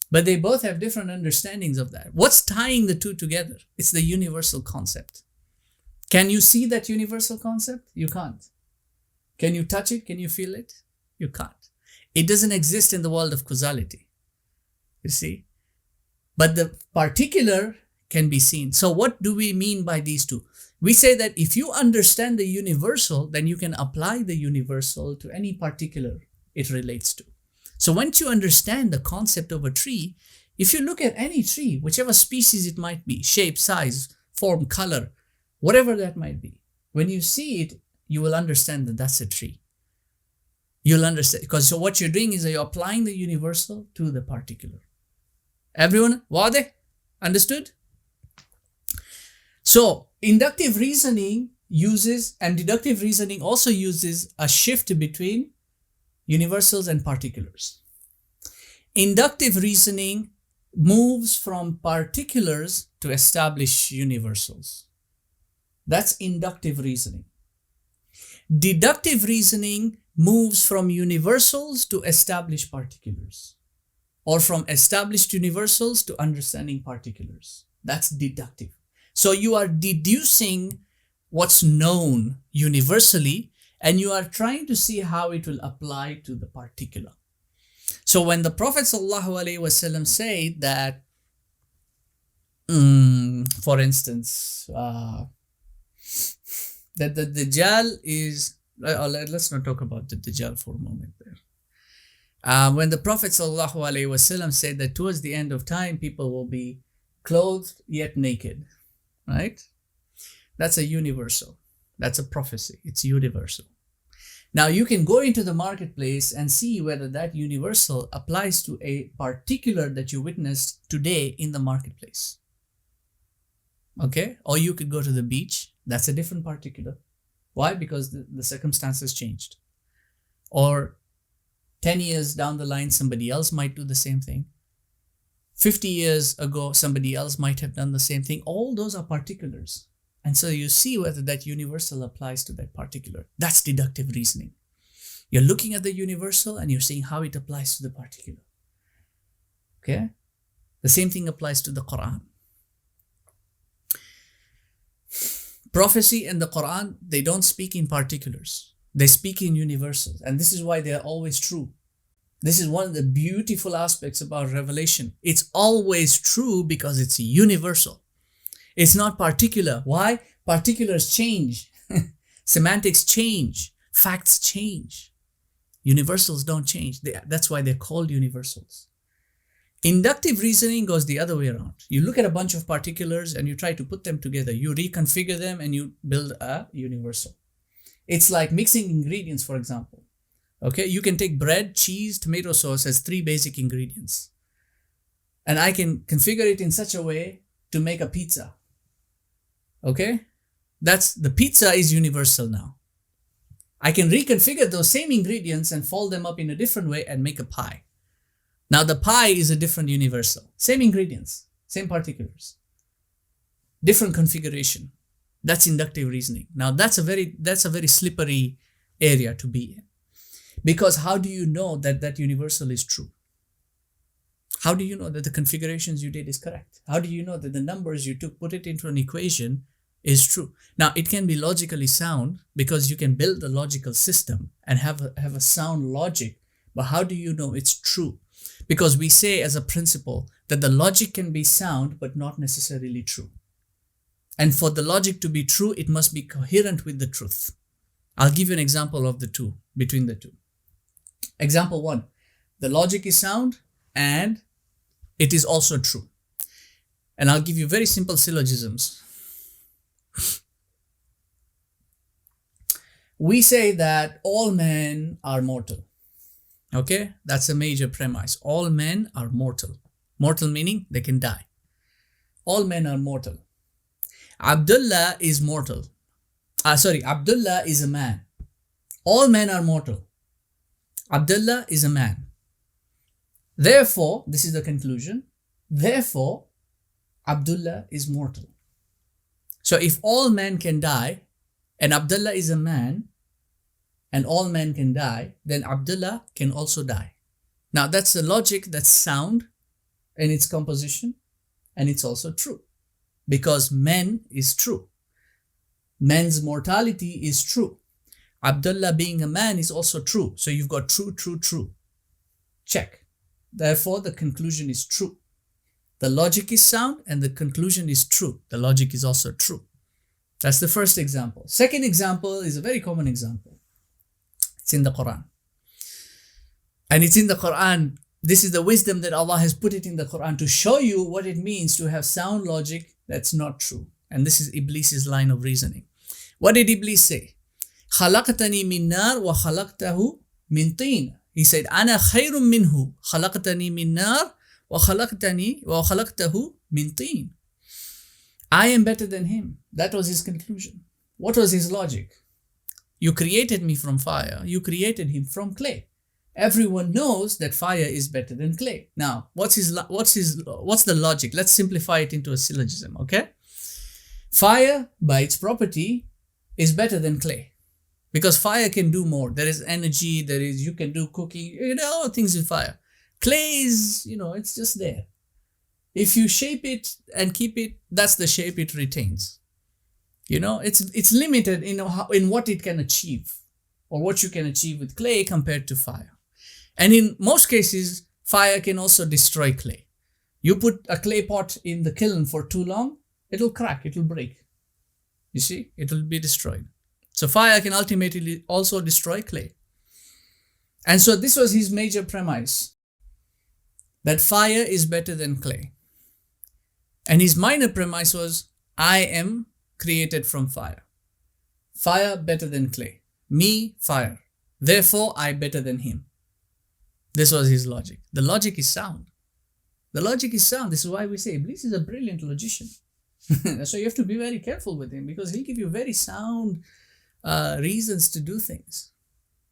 but they both have different understandings of that. What's tying the two together? It's the universal concept. Can you see that universal concept? You can't. Can you touch it? Can you feel it? You can't. It doesn't exist in the world of causality. You see? But the particular can be seen. So what do we mean by these two? We say that if you understand the universal, then you can apply the universal to any particular it relates to. So once you understand the concept of a tree, if you look at any tree, whichever species it might be, shape, size, form, color, whatever that might be, when you see it, you will understand that that's a tree. You'll understand, because so what you're doing is you're applying the universal to the particular. Everyone, wade? Understood? So inductive reasoning uses, and deductive reasoning also uses a shift between universals and particulars. Inductive reasoning moves from particulars to establish universals. That's inductive reasoning. Deductive reasoning moves from universals to establish particulars, or from established universals to understanding particulars. That's deductive. So you are deducing what's known universally, and you are trying to see how it will apply to the particular. So when the Prophet ﷺ said that, for instance, that the Dajjal is, let's not talk about the Dajjal for a moment there. When the Prophet ﷺ said that towards the end of time, people will be clothed yet naked, right? That's a universal. That's a prophecy. It's universal. Now you can go into the marketplace and see whether that universal applies to a particular that you witnessed today in the marketplace. Okay? Or you could go to the beach. That's a different particular. Why? Because the circumstances changed. Or 10 years down the line, somebody else might do the same thing. 50 years ago, somebody else might have done the same thing. All those are particulars. And so you see whether that universal applies to that particular. That's deductive reasoning. You're looking at the universal and you're seeing how it applies to the particular. Okay? The same thing applies to the Quran. Prophecy and the Quran, they don't speak in particulars. They speak in universals. And this is why they are always true. This is one of the beautiful aspects about revelation. It's always true because it's universal. It's not particular. Why? Particulars change. Semantics change. Facts change. Universals don't change. That's why they're called universals. Inductive reasoning goes the other way around. You look at a bunch of particulars and you try to put them together. You reconfigure them and you build a universal. It's like mixing ingredients, for example. Okay, you can take bread, cheese, tomato sauce as 3 basic ingredients. And I can configure it in such a way to make a pizza. Okay, the pizza is universal now. I can reconfigure those same ingredients and fold them up in a different way and make a pie. Now the pie is a different universal. Same ingredients, same particulars, different configuration. That's inductive reasoning. Now that's a very slippery area to be in. Because how do you know that universal is true? How do you know that the configurations you did is correct? How do you know that the numbers you took, put it into an equation, is true? Now, it can be logically sound because you can build a logical system and have a sound logic. But how do you know it's true? Because we say as a principle that the logic can be sound but not necessarily true. And for the logic to be true, it must be coherent with the truth. I'll give you an example of the two, between the two. Example 1, the logic is sound and it is also true. And I'll give you very simple syllogisms. We say that all men are mortal. Okay, that's a major premise. All men are mortal. Mortal meaning they can die. All men are mortal. Abdullah is mortal. Abdullah is a man. All men are mortal. Abdullah is a man. Therefore, this is the conclusion. Therefore, Abdullah is mortal. So if all men can die, and Abdullah is a man, and all men can die, then Abdullah can also die. Now that's a logic that's sound in its composition, and it's also true. Because men is true. Men's mortality is true. Abdullah being a man is also true. So you've got true, true, true. Check. Therefore, the conclusion is true. The logic is sound and the conclusion is true. The logic is also true. That's the first example. Second example is a very common example. It's in the Quran. And it's in the Quran. This is the wisdom that Allah has put it in the Quran to show you what it means to have sound logic that's not true. And this is Iblis's line of reasoning. What did Iblis say? خلقتني من نار وخلقته من طين. He said, أنا خير منه خلقتني من نار وخلقته من طين. I am better than him. That was his conclusion. What was his logic? You created me from fire. You created him from clay. Everyone knows that fire is better than clay. Now, what's the logic? Let's simplify it into a syllogism, okay? Fire, by its property, is better than clay. Because fire can do more. There is energy, you can do cooking, all things with fire. Clay is, it's just there. If you shape it and keep it, that's the shape it retains. It's limited in what it can achieve or what you can achieve with clay compared to fire. And in most cases, fire can also destroy clay. You put a clay pot in the kiln for too long, it'll crack, it'll break. You see, it will be destroyed. So fire can ultimately also destroy clay. And so this was his major premise, that fire is better than clay. And his minor premise was, I am created from fire. Fire better than clay. Me, fire. Therefore, I better than him. This was his logic. The logic is sound. The logic is sound. This is why we say Iblis is a brilliant logician. So you have to be very careful with him because he'll give you very sound reasons to do things.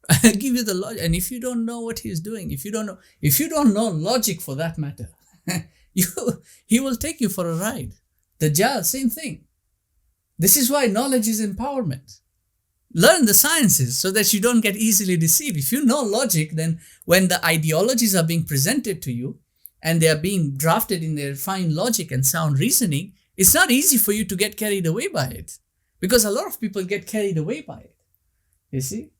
I'll give you the logic. And if you don't know what he's doing, if you don't know logic for that matter, he will take you for a ride. Dajjal, same thing. This is why knowledge is empowerment. Learn the sciences so that you don't get easily deceived. If you know logic, then when the ideologies are being presented to you and they are being drafted in their fine logic and sound reasoning, it's not easy for you to get carried away by it. Because a lot of people get carried away by it. You see?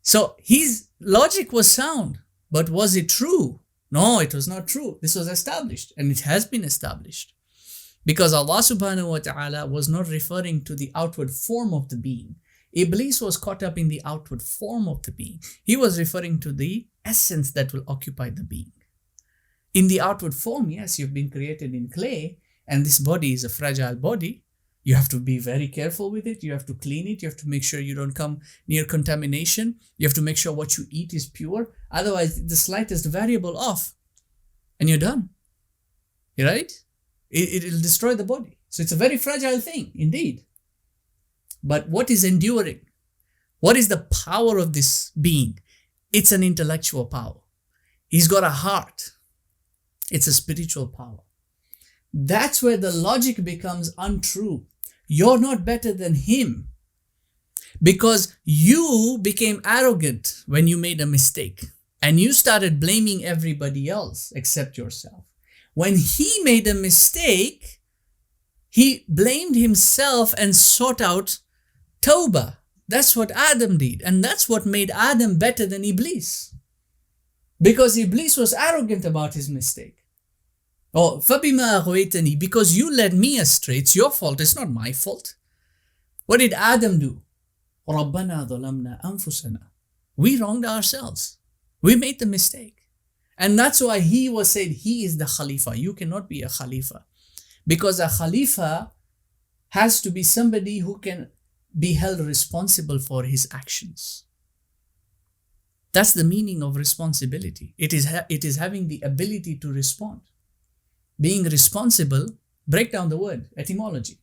So his logic was sound, but was it true? No, it was not true. This was established, and it has been established. Because Allah subhanahu wa ta'ala was not referring to the outward form of the being. Iblis was caught up in the outward form of the being. He was referring to the essence that will occupy the being. In the outward form, yes, you've been created in clay, and this body is a fragile body. You have to be very careful with it. You have to clean it. You have to make sure you don't come near contamination. You have to make sure what you eat is pure. Otherwise, the slightest variable off, and you're done. Right? It'll destroy the body. So it's a very fragile thing, indeed. But what is enduring? What is the power of this being? It's an intellectual power. He's got a heart. It's a spiritual power. That's where the logic becomes untrue. You're not better than him, because you became arrogant when you made a mistake and you started blaming everybody else except yourself. When he made a mistake, he blamed himself and sought out Tawbah. That's what Adam did. And that's what made Adam better than Iblis. Because Iblis was arrogant about his mistake. Oh, فَبِمَا أَغْوَيْتَنِي, because you led me astray. It's your fault. It's not my fault. What did Adam do? رَبَّنَا ظَلَمْنَا أَنفُسَنَا. We wronged ourselves. We made the mistake. And that's why he was said he is the Khalifa. You cannot be a Khalifa. Because a Khalifa has to be somebody who can be held responsible for his actions. That's the meaning of responsibility. It is having the ability to respond. Being responsible, break down the word, etymology.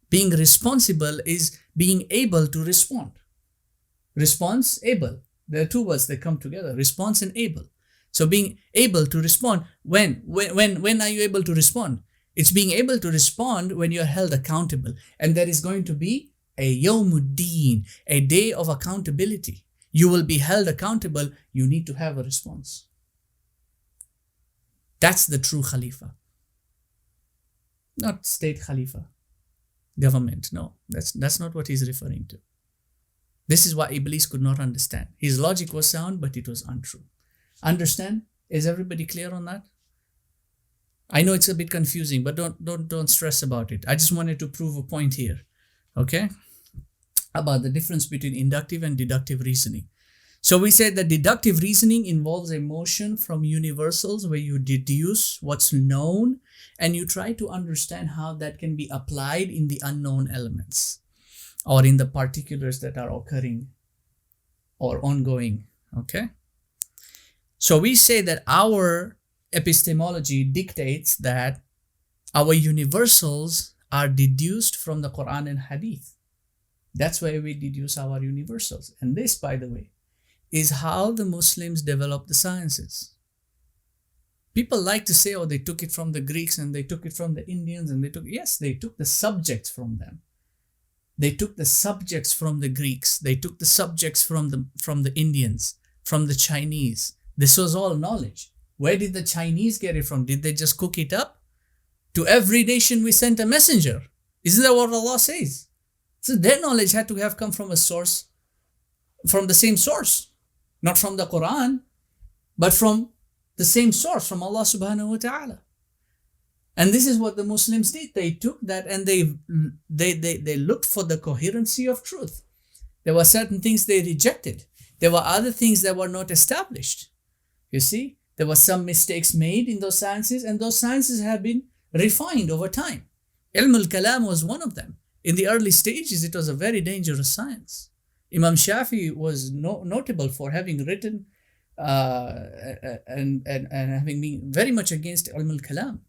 Being responsible is being able to respond. Response, able. There are two words that come together, response and able. So being able to respond, when are you able to respond? It's being able to respond when you're held accountable. And there is going to be a Yawmuddin, a day of accountability. You will be held accountable. You need to have a response. That's the true Khalifa. Not state Khalifa, government. No, that's not what he's referring to. This is why Iblis could not understand. His logic was sound, but it was untrue. Understand? Is everybody clear on that? I know it's a bit confusing, but don't stress about it. I just wanted to prove a point here, okay? About the difference between inductive and deductive reasoning. So we said that deductive reasoning involves a motion from universals where you deduce what's known and you try to understand how that can be applied in the unknown elements or in the particulars that are occurring or ongoing, okay? So we say that our epistemology dictates that our universals are deduced from the Quran and Hadith. That's why we deduce our universals. And this, by the way, is how the Muslims developed the sciences. People like to say, oh, they took it from the Greeks and they took it from the Indians and they took the subjects from them. They took the subjects from the Greeks. They took the subjects from the Indians, from the Chinese. This was all knowledge. Where did the Chinese get it from? Did they just cook it up? To every nation we sent a messenger. Isn't that what Allah says? So their knowledge had to have come from a source, from the same source. Not from the Quran, but from the same source, from Allah subhanahu wa ta'ala. And this is what the Muslims did. They took that and they looked for the coherency of truth. There were certain things they rejected. There were other things that were not established. You see, there were some mistakes made in those sciences, and those sciences have been refined over time. Ilm al-Kalam was one of them. In the early stages, it was a very dangerous science. Imam Shafi was notable for having written and having been very much against Ilm al-Kalam.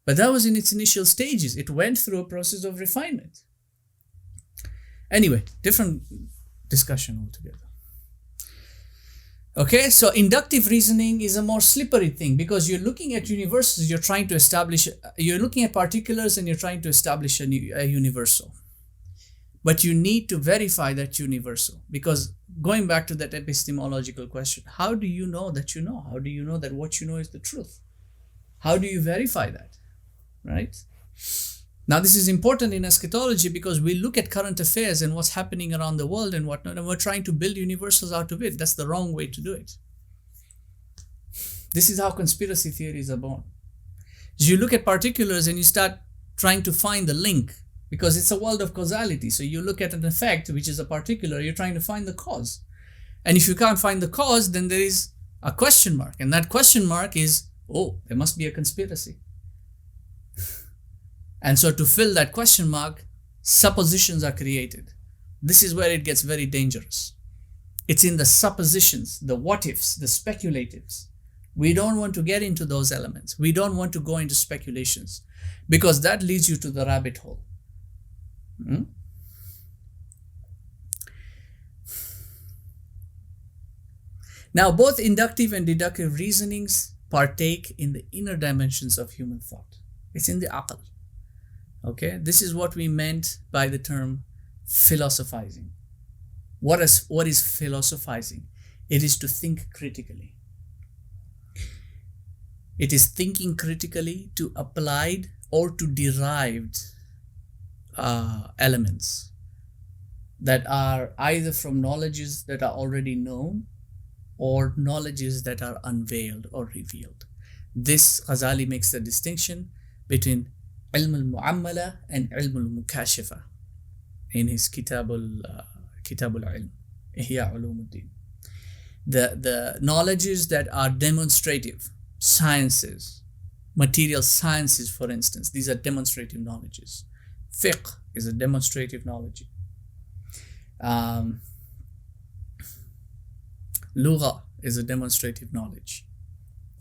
But that was in its initial stages. It went through a process of refinement. Anyway, different discussion altogether. Okay, so inductive reasoning is a more slippery thing because you're looking at universals, you're looking at particulars and you're trying to establish a universal. But you need to verify that universal, because going back to that epistemological question, how do you know that you know? How do you know that what you know is the truth? How do you verify that? Right? Now, this is important in eschatology because we look at current affairs and what's happening around the world and whatnot, and we're trying to build universals out of it. That's the wrong way to do it. This is how conspiracy theories are born. So you look at particulars and you start trying to find the link, because it's a world of causality. So you look at an effect, which is a particular, you're trying to find the cause. And if you can't find the cause, then there is a question mark. And that question mark is, oh, there must be a conspiracy. And so to fill that question mark, suppositions are created. This is where it gets very dangerous. It's in the suppositions, the what ifs, the speculatives. We don't want to get into those elements. We don't want to go into speculations, because that leads you to the rabbit hole. Now, both inductive and deductive reasonings partake in the inner dimensions of human thought. It's in the aql. Okay, this is what we meant by the term philosophizing. What is philosophizing? It is to think critically. It is thinking critically to applied or to derived elements that are either from knowledges that are already known or knowledges that are unveiled or revealed. This Ghazali makes the distinction between ilm al-mu'ammala and ilm al-mukashifa in his Kitab al-Ilm, Ihya Ulumuddin. The knowledges that are demonstrative, sciences, material sciences, for instance, these are demonstrative knowledges. Fiqh is a demonstrative knowledge. Lugha is a demonstrative knowledge.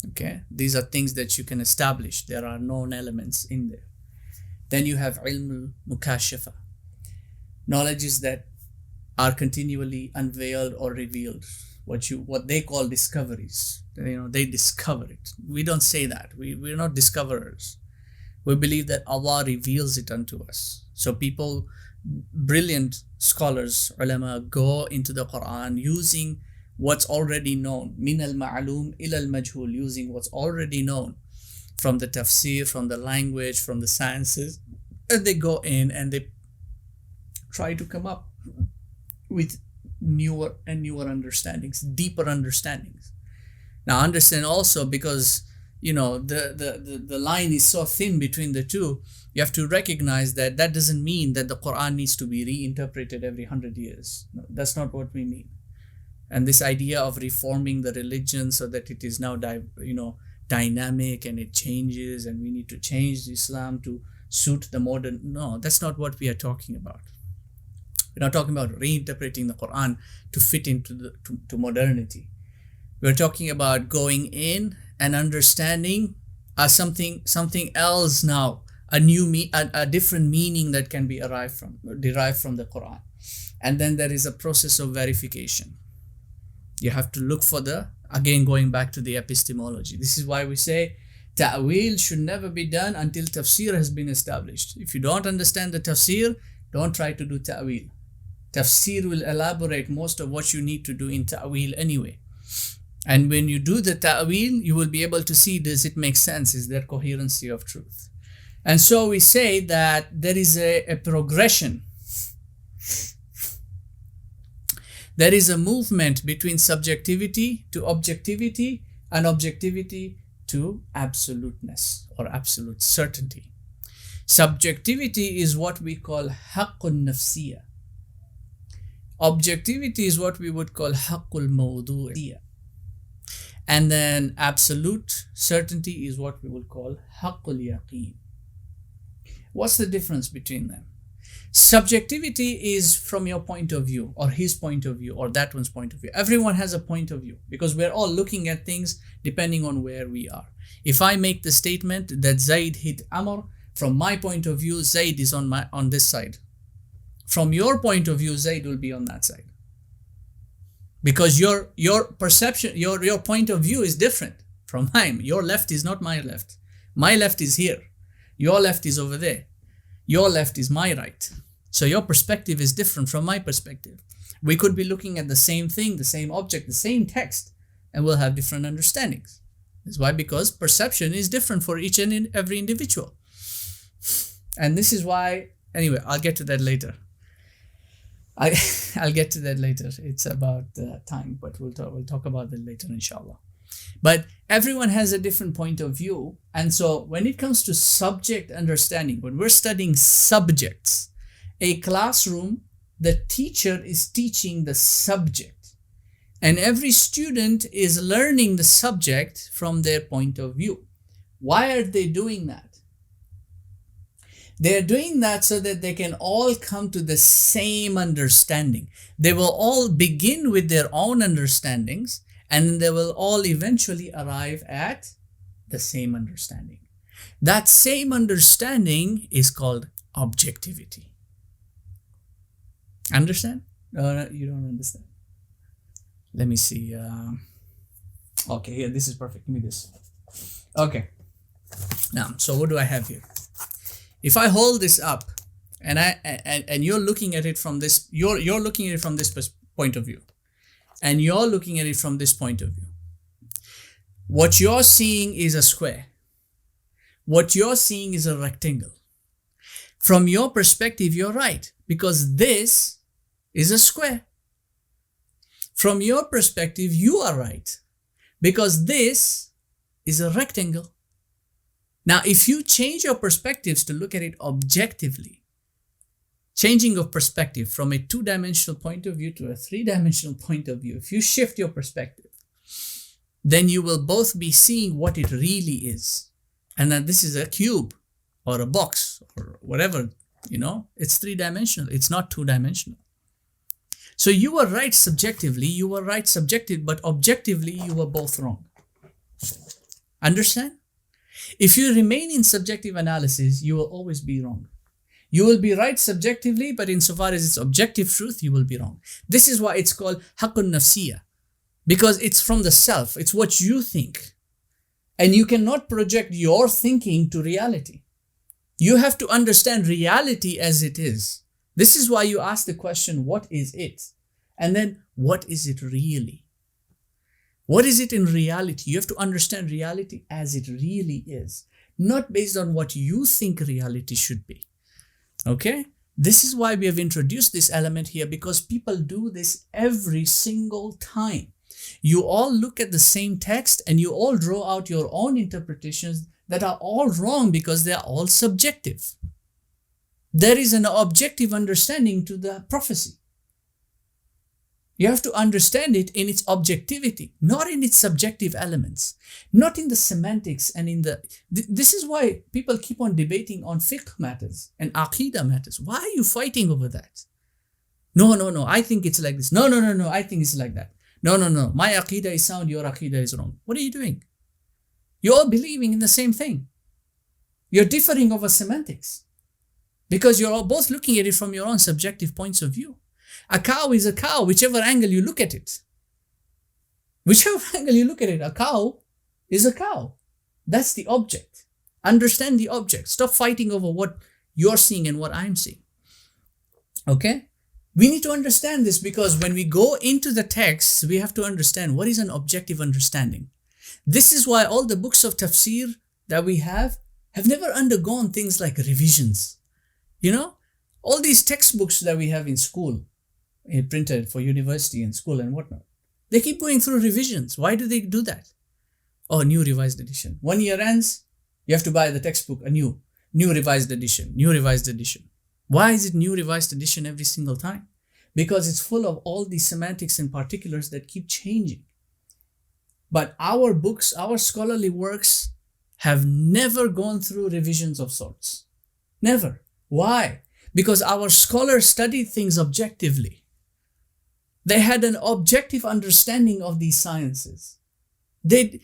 Okay, these are things that you can establish. There are known elements in there. Then you have ilm al-mukashifa, knowledges that are continually unveiled or revealed. What they call discoveries. They discover it. We don't say that. We're not discoverers. We believe that Allah reveals it unto us. So people, brilliant scholars, ulama, go into the Quran using what's already known, min al-ma'lum ila al-majhul, using what's already known from the tafsir, from the language, from the sciences, and they go in and they try to come up with newer and newer understandings, deeper understandings. Now understand also, because the line is so thin between the two, you have to recognize that doesn't mean that the Quran needs to be reinterpreted every 100 years. No, that's not what we mean. And this idea of reforming the religion so that it is now dynamic and it changes and we need to change Islam to suit the modern, no, that's not what we are talking about. We're not talking about reinterpreting the Quran to fit into to modernity. We're talking about going in and understanding something else now, a different meaning that can be derived from the Quran. And then there is a process of verification. You have to look for again going back to the epistemology. This is why we say ta'wil should never be done until tafsir has been established. If you don't understand the tafsir, don't try to do ta'wil. Tafsir will elaborate most of what you need to do in ta'wil anyway. And when you do the ta'wil, you will be able to see, does it make sense? Is there coherency of truth? And so we say that there is a progression. There is a movement between subjectivity to objectivity and objectivity to absoluteness or absolute certainty. Subjectivity is what we call haqqun nafsiyya. Objectivity is what we would call haqqul mawdu'iyya. And then absolute certainty is what we will call haqqul yaqeen. What's the difference between them? Subjectivity is from your point of view, or his point of view, or that one's point of view. Everyone has a point of view because we're all looking at things depending on where we are. If I make the statement that Zaid hit Amr, from my point of view, Zaid is on this side. From your point of view, Zaid will be on that side. Because your perception, your point of view is different from mine. Your left is not my left. My left is here. Your left is over there. Your left is my right. So your perspective is different from my perspective. We could be looking at the same thing, the same object, the same text, and we'll have different understandings. That's why, because perception is different for each and every individual. And this is why, anyway, I'll get to that later. I'll get to that later. It's about time, but we'll talk about that later, inshallah. But everyone has a different point of view. And so when it comes to subject understanding, when we're studying subjects, a classroom, the teacher is teaching the subject. And every student is learning the subject from their point of view. Why are they doing that? They're doing that so that they can all come to the same understanding. They will all begin with their own understandings, and they will all eventually arrive at the same understanding. That same understanding is called objectivity. Understand? No, you don't understand. Let me see. Okay, here, this is perfect. Give me this. Okay. Now, so what do I have here? If I hold this up, and you're looking at it from this, you're looking at it from this point of view, and you're looking at it from this point of view. What you're seeing is a square. What you're seeing is a rectangle. From your perspective, you're right, because this is a square. From your perspective, you are right, because this is a rectangle. Now, if you change your perspectives to look at it objectively, changing of perspective from a two-dimensional point of view to a three-dimensional point of view, if you shift your perspective, then you will both be seeing what it really is. And that this is a cube or a box or whatever, it's three-dimensional. It's not two-dimensional. So you were right subjectively, you were right subjective, but objectively you were both wrong. Understand? If you remain in subjective analysis, you will always be wrong. You will be right subjectively, but insofar as it's objective truth, you will be wrong. This is why it's called haqqun nafsiyya, because it's from the self. It's what you think. And you cannot project your thinking to reality. You have to understand reality as it is. This is why you ask the question, what is it? And then, what is it really? What is it in reality? You have to understand reality as it really is, not based on what you think reality should be. Okay? This is why we have introduced this element here, because people do this every single time. You all look at the same text and you all draw out your own interpretations that are all wrong because they are all subjective. There is an objective understanding to the prophecy. You have to understand it in its objectivity, not in its subjective elements, not in the semantics and in the... This is why people keep on debating on fiqh matters and aqidah matters. Why are you fighting over that? No, I think it's like this. No, I think it's like that. No, my aqidah is sound, your aqidah is wrong. What are you doing? You're all believing in the same thing. You're differing over semantics because you're all both looking at it from your own subjective points of view. A cow is a cow, whichever angle you look at it. Whichever angle you look at it, a cow is a cow. That's the object. Understand the object. Stop fighting over what you're seeing and what I'm seeing. Okay? We need to understand this because when we go into the texts, we have to understand what is an objective understanding. This is why all the books of tafsir that we have never undergone things like revisions. All these textbooks that we have in school, printed for university and school and whatnot, they keep going through revisions. Why do they do that? Oh, new revised edition. 1 year ends, you have to buy the textbook, a new revised edition, new revised edition. Why is it new revised edition every single time? Because it's full of all these semantics and particulars that keep changing. But our books, our scholarly works have never gone through revisions of sorts. Never. Why? Because our scholars studied things objectively. They had an objective understanding of these sciences. When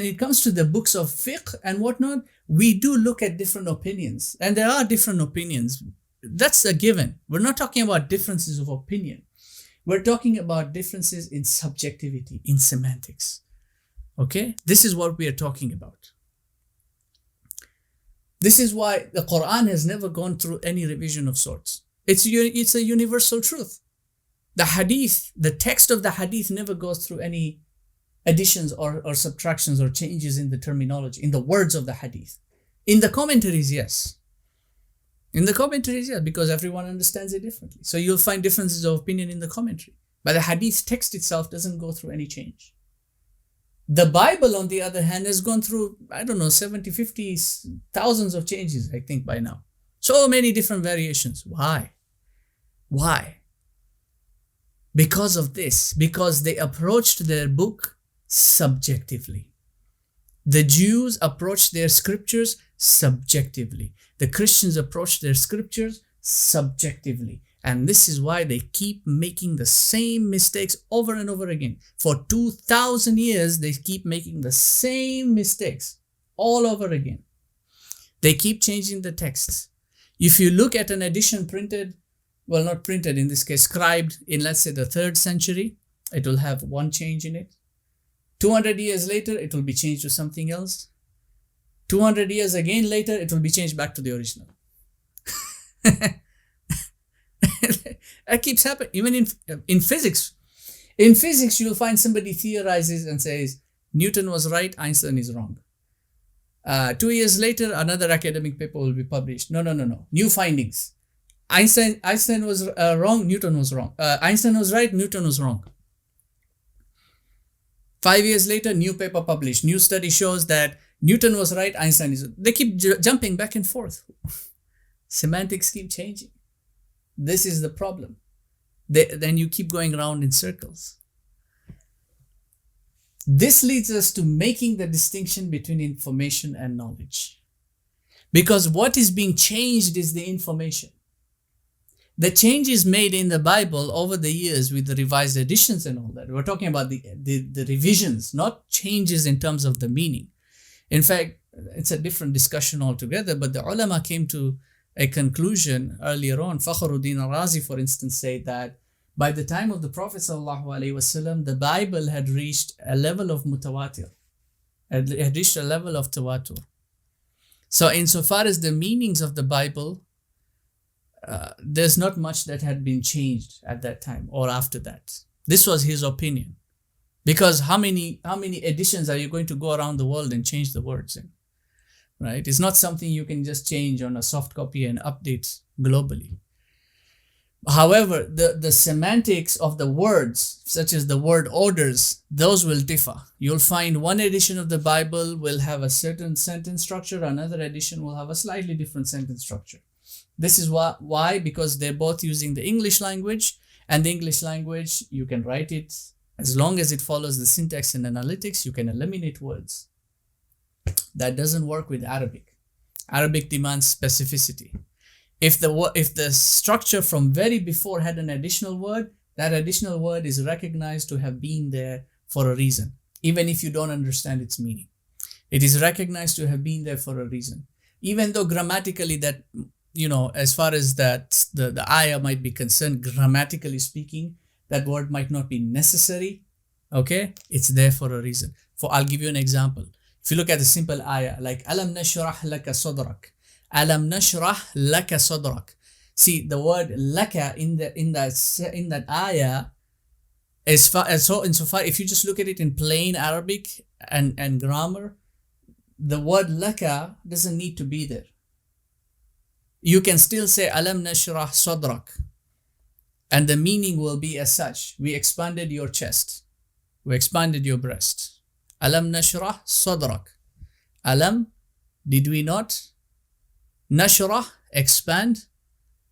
it comes to the books of fiqh and whatnot, we do look at different opinions. And there are different opinions. That's a given. We're not talking about differences of opinion. We're talking about differences in subjectivity, in semantics. Okay? This is what we are talking about. This is why the Quran has never gone through any revision of sorts. It's a universal truth. The hadith, the text of the hadith never goes through any additions or subtractions or changes in the terminology, in the words of the hadith. In the commentaries, yes. In the commentaries, yeah, because everyone understands it differently. So you'll find differences of opinion in the commentary. But the hadith text itself doesn't go through any change. The Bible, on the other hand, has gone through, 70, 50, thousands of changes, I think, by now. So many different variations. Why? Why? Because of this. Because they approached their book subjectively. The Jews approached their scriptures subjectively. The Christians approached their scriptures subjectively. And this is why they keep making the same mistakes over and over again. For 2,000 years, they keep making the same mistakes all over again. They keep changing the texts. If you look at an edition printed, well, not printed in this case, scribed in, let's say, the 3rd century, it will have one change in it. 200 years later, it will be changed to something else. 200 years again later, it will be changed back to the original. That keeps happening. Even in physics. In physics, you'll find somebody theorizes and says, Newton was right, Einstein is wrong. 2 years later, another academic paper will be published. No. New findings. Einstein was wrong, Newton was wrong. Einstein was right, Newton was wrong. 5 years later, new paper published. New study shows that Newton was right, Einstein is. They keep jumping back and forth. Semantics keep changing. This is the problem. Then you keep going around in circles. This leads us to making the distinction between information and knowledge. Because what is being changed is the information. The changes made in the Bible over the years with the revised editions and all that. We're talking about the revisions, not changes in terms of the meaning. In fact, it's a different discussion altogether, but the ulama came to a conclusion earlier on. Fakhruddin al-Razi, for instance, said that by the time of the Prophet ﷺ, the Bible had reached a level of mutawatir, had reached a level of tawatur. So insofar as the meanings of the Bible, there's not much that had been changed at that time or after that. This was his opinion. Because how many editions are you going to go around the world and change the words in? Right? It's not something you can just change on a soft copy and update globally. However, the semantics of the words, such as the word orders, those will differ. You'll find one edition of the Bible will have a certain sentence structure, another edition will have a slightly different sentence structure. This is why, because they're both using the English language, and the English language, you can write it as long as it follows the syntax and analytics, you can eliminate words. That doesn't work with Arabic. Arabic demands specificity. If the structure from very before had an additional word, that additional word is recognized to have been there for a reason, even if you don't understand its meaning. It is recognized to have been there for a reason. Even though grammatically that, as far as that the ayah might be concerned, grammatically speaking, that word might not be necessary. Okay? It's there for a reason. I'll give you an example. If you look at a simple ayah like Alam nashrah laka sadrak. Alam nashrah laka sadrak. See, the word laka in that ayah insofar if you just look at it in plain Arabic and grammar, the word laka doesn't need to be there. You can still say Alam nashrah sadrak, and the meaning will be as such. We expanded your chest. We expanded your breast. Alam nashrah sadrak. Alam, did we not? Nashrah, expand.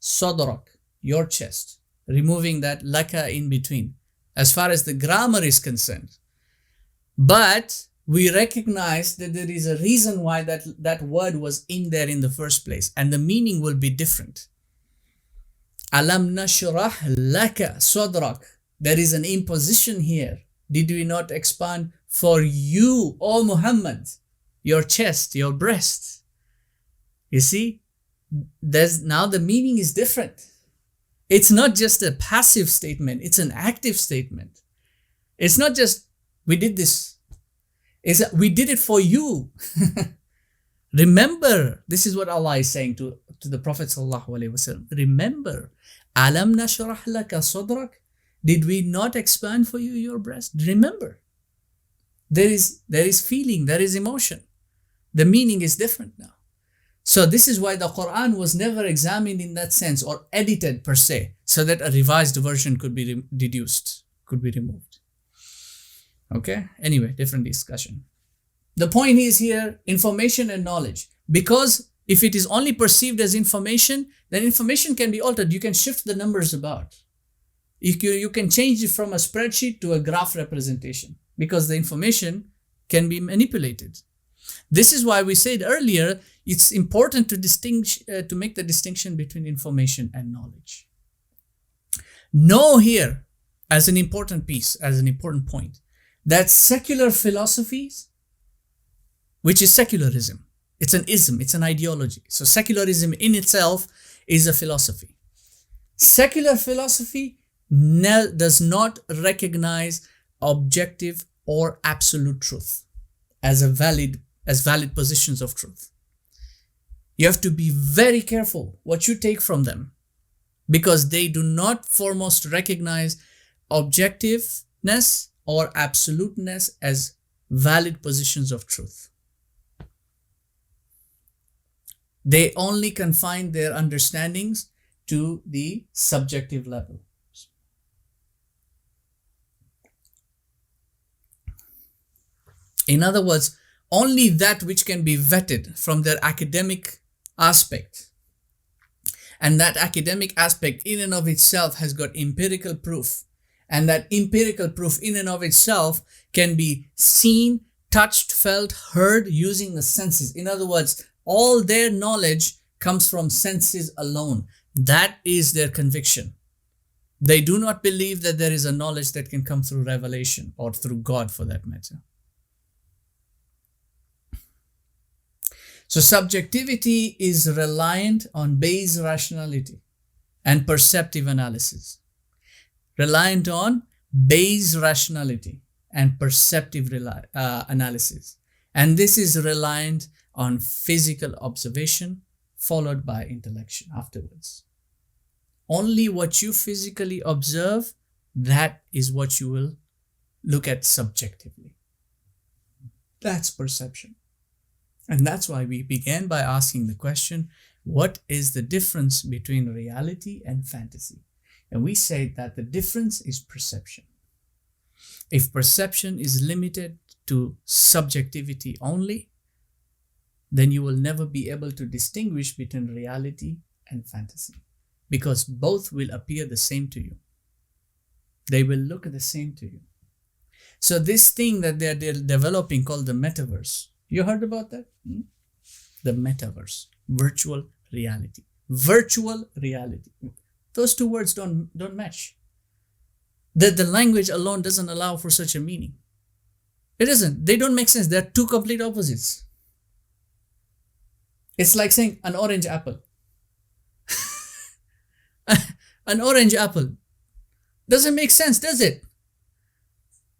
Sadrak, your chest. Removing that laka in between, as far as the grammar is concerned. But we recognize that there is a reason why that word was in there in the first place, and the meaning will be different. Alam nashrah laka sadrak. There is an imposition here. Did we not expand for you, O Muhammad, your chest, your breast? You see, now the meaning is different. It's not just a passive statement, it's an active statement. It's not just, we did this. It's we did it for you. Remember, this is what Allah is saying to the Prophet ﷺ. Remember, Alam nashrah laka sadrak. Did we not expand for you your breast? Remember, there is feeling, there is emotion. The meaning is different now. So this is why the Quran was never examined in that sense or edited per se, so that a revised version could be deduced, could be removed. Okay, anyway, different discussion. The point is here, information and knowledge. Because if it is only perceived as information, then information can be altered. You can shift the numbers about. You can change it from a spreadsheet to a graph representation because the information can be manipulated. This is why we said earlier, it's important to make the distinction between information and knowledge. Know here, as an important piece, as an important point, that secular philosophies, which is secularism, it's an ism, it's an ideology. So secularism in itself is a philosophy. Secular philosophy does not recognize objective or absolute truth as valid positions of truth. You have to be very careful what you take from them, because they do not foremost recognize objectiveness or absoluteness as valid positions of truth. They only confine their understandings to the subjective level. In other words, only that which can be vetted from their academic aspect, and that academic aspect in and of itself has got empirical proof, and that empirical proof in and of itself can be seen, touched, felt, heard using the senses. In other words, all their knowledge comes from senses alone. That is their conviction. They do not believe that there is a knowledge that can come through revelation or through God, for that matter. So subjectivity is reliant on base rationality and perceptive analysis. Reliant on base rationality and perceptive analysis. And this is reliant on physical observation followed by intellection afterwards. Only what you physically observe, that is what you will look at subjectively. That's perception. And that's why we began by asking the question, what is the difference between reality and fantasy? And we said that the difference is perception. If perception is limited to subjectivity only, then you will never be able to distinguish between reality and fantasy, because both will appear the same to you. They will look the same to you. So this thing that they're developing called the metaverse, you heard about that? The metaverse, virtual reality. Virtual reality. Those two words don't match. The language alone doesn't allow for such a meaning. It doesn't. They don't make sense. They're two complete opposites. It's like saying an orange apple. An orange apple. Doesn't make sense, does it?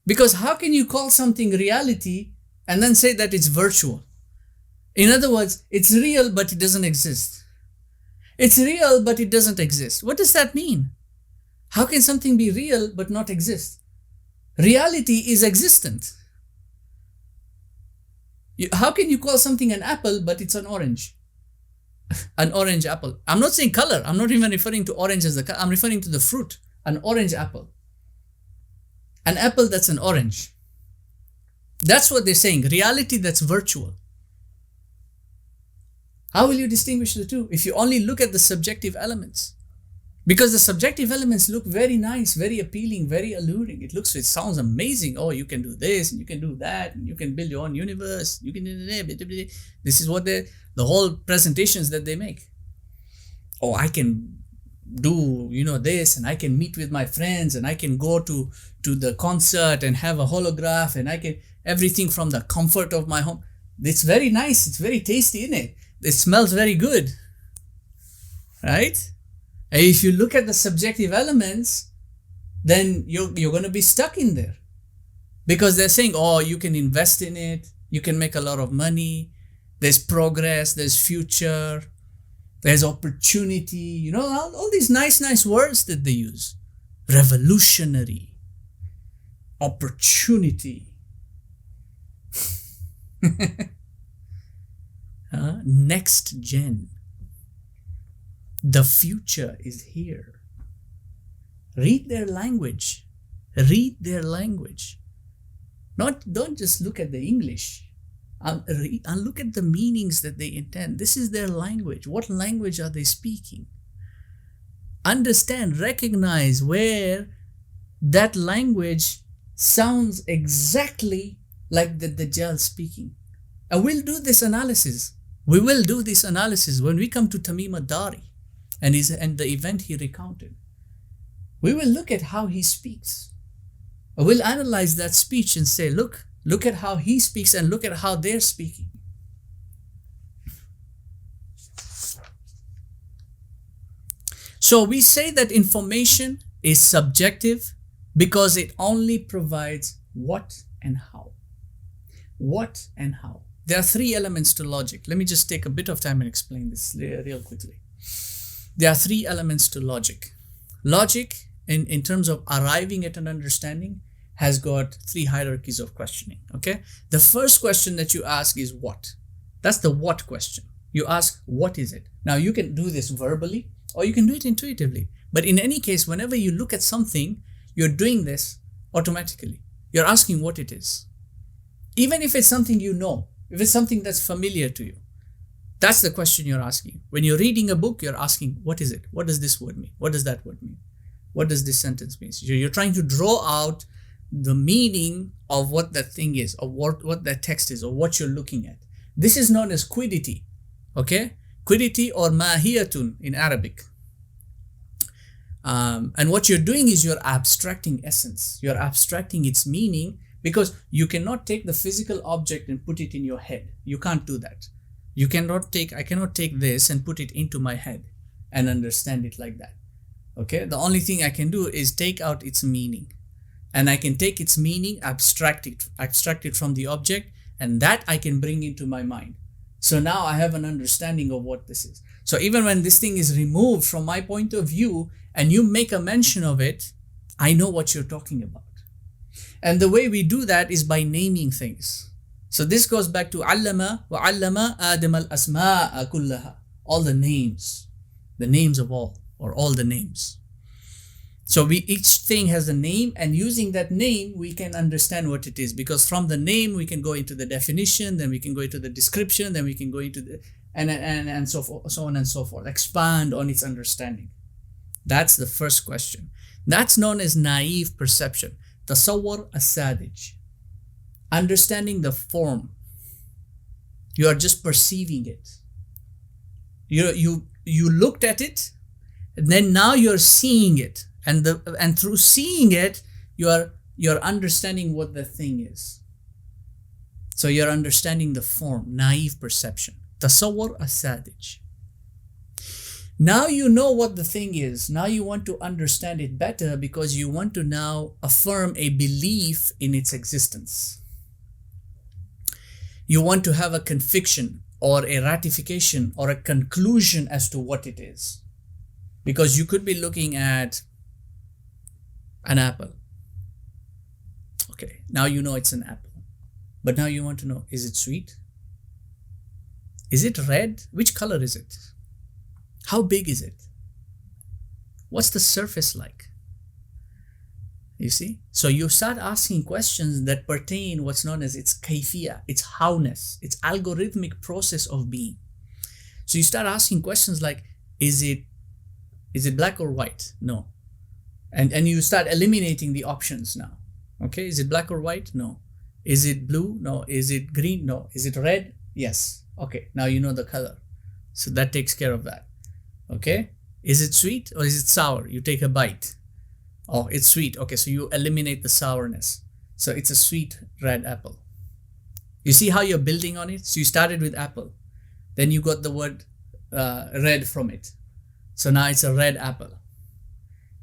Because how can you call something reality and then say that it's virtual? In other words, it's real but it doesn't exist. It's real but it doesn't exist. What does that mean? How can something be real but not exist? Reality is existent. How can you call something an apple but it's an orange? An orange apple. I'm not saying color. I'm not even referring to orange as the color. I'm referring to the fruit. An orange apple. An apple that's an orange. That's what they're saying. Reality that's virtual. How will you distinguish the two if you only look at the subjective elements? Because the subjective elements look very nice, very appealing, very alluring. It sounds amazing. Oh, you can do this and you can do that and you can build your own universe. You can do that. This is what the whole presentations that they make. Oh, I can do this, and I can meet with my friends, and I can go to the concert and have a holograph, and I can everything from the comfort of my home. It's very nice. It's very tasty, isn't it? It smells very good, right? And if you look at the subjective elements, then you're going to be stuck in there, because they're saying, oh, you can invest in it, you can make a lot of money, there's progress, there's future, there's opportunity, all these nice words that they use. Revolutionary, opportunity, next next gen. The future is here. Read their language. Read their language. Don't just look at the English. And look at the meanings that they intend. This is their language. What language are they speaking? Understand, recognize where that language sounds exactly like the Dajjal speaking. And we'll do this analysis. We will do this analysis when we come to Tamim ad-Dari and the event he recounted. We will look at how he speaks. We'll analyze that speech and say, look at how he speaks and look at how they're speaking. So we say that information is subjective because it only provides what and how. What and how. There are three elements to logic. Let me just take a bit of time and explain this real quickly. There are three elements to logic. Logic, in terms of arriving at an understanding, has got three hierarchies of questioning. Okay? The first question that you ask is what? That's the what question. You ask, what is it? Now you can do this verbally or you can do it intuitively. But in any case, whenever you look at something, you're doing this automatically. You're asking what it is. Even if it's something you know, if it's something that's familiar to you, that's the question you're asking. When you're reading a book, you're asking, what is it? What does this word mean? What does that word mean? What does this sentence mean? So you're trying to draw out the meaning of what that thing is, or what that text is, or what you're looking at. This is known as quiddity. Okay? Quiddity or mahiyatun in Arabic. And what you're doing is you're abstracting essence. You're abstracting its meaning because you cannot take the physical object and put it in your head. You can't do that. I cannot take this and put it into my head and understand it like that. Okay? The only thing I can do is take out its meaning. And I can take its meaning, abstract it from the object, and that I can bring into my mind. So now I have an understanding of what this is. So even when this thing is removed from my point of view and you make a mention of it, I know what you're talking about. And the way we do that is by naming things. So this goes back to allama wa allama Adam al-asma'a kullaha. All the names of all, or all the names. So each thing has a name, and using that name, we can understand what it is. Because from the name, we can go into the definition, then we can go into the description, then we can go into the, and so forth, so on and so forth. Expand on its understanding. That's the first question. That's known as naive perception. Tasawwur as-sadij. Understanding the form. You are just perceiving it. You looked at it, and then now you're seeing it. And through seeing it, you're understanding what the thing is. So you're understanding the form, naive perception. Tasawwur as-sadij. Now you know what the thing is. Now you want to understand it better because you want to now affirm a belief in its existence. You want to have a conviction or a ratification or a conclusion as to what it is. Because you could be looking at an apple. Okay, now you know it's an apple. But now you want to know, is it sweet? Is it red? Which color is it? How big is it? What's the surface like? You see? So you start asking questions that pertain what's known as its kayfiyah, its howness, its algorithmic process of being. So you start asking questions like, is it black or white? No. And you start eliminating the options now. Okay, is it black or white? No. Is it blue? No. Is it green? No. Is it red? Yes. Okay, now you know the color. So that takes care of that. Okay, is it sweet or is it sour? You take a bite. Oh, it's sweet. Okay, so you eliminate the sourness. So it's a sweet red apple. You see how you're building on it? So you started with apple. Then you got the word red from it. So now it's a red apple.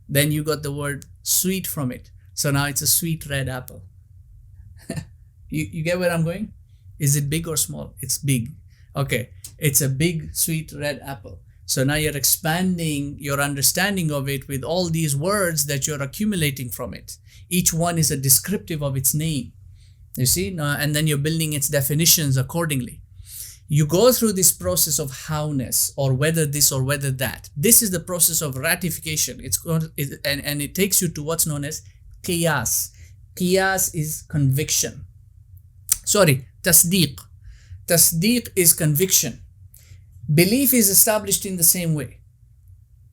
Then you got the word sweet from it. So now it's a sweet red apple. You get where I'm going? Is it big or small? It's big. Okay, it's a big sweet red apple. So now you're expanding your understanding of it with all these words that you're accumulating from it. Each one is a descriptive of its name. You see? And then you're building its definitions accordingly. You go through this process of howness, or whether this or whether that. This is the process of ratification. And it takes you to what's known as qiyas. Qiyas is conviction. Sorry, tasdeeq. Tasdeeq is conviction. Belief is established in the same way.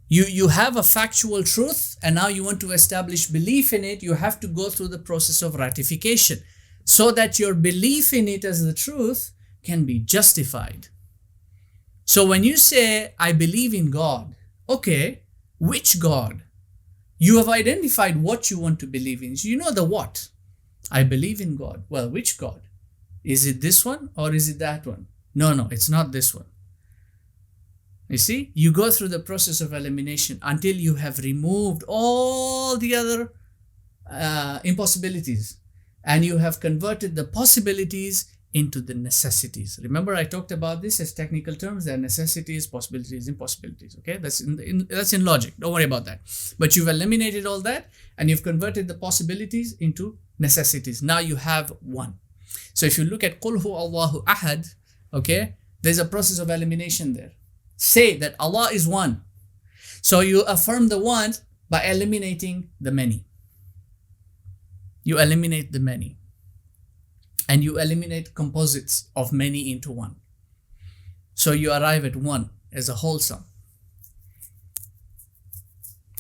You have a factual truth, and now you want to establish belief in it. You have to go through the process of ratification so that your belief in it as the truth can be justified. So when you say, I believe in God, okay, which God? You have identified what you want to believe in. So you know the what. I believe in God. Well, which God? Is it this one or is it that one? No, it's not this one. You see, you go through the process of elimination until you have removed all the other impossibilities, and you have converted the possibilities into the necessities. Remember, I talked about this as technical terms. There are necessities, possibilities, impossibilities. Okay, that's in logic. Don't worry about that. But you've eliminated all that, and you've converted the possibilities into necessities. Now you have one. So if you look at Qul Hu Allahu Ahad, okay, there's a process of elimination there. Say that Allah is one. So you affirm the one by eliminating the many. You eliminate the many. And you eliminate composites of many into one. So you arrive at one as a wholesome.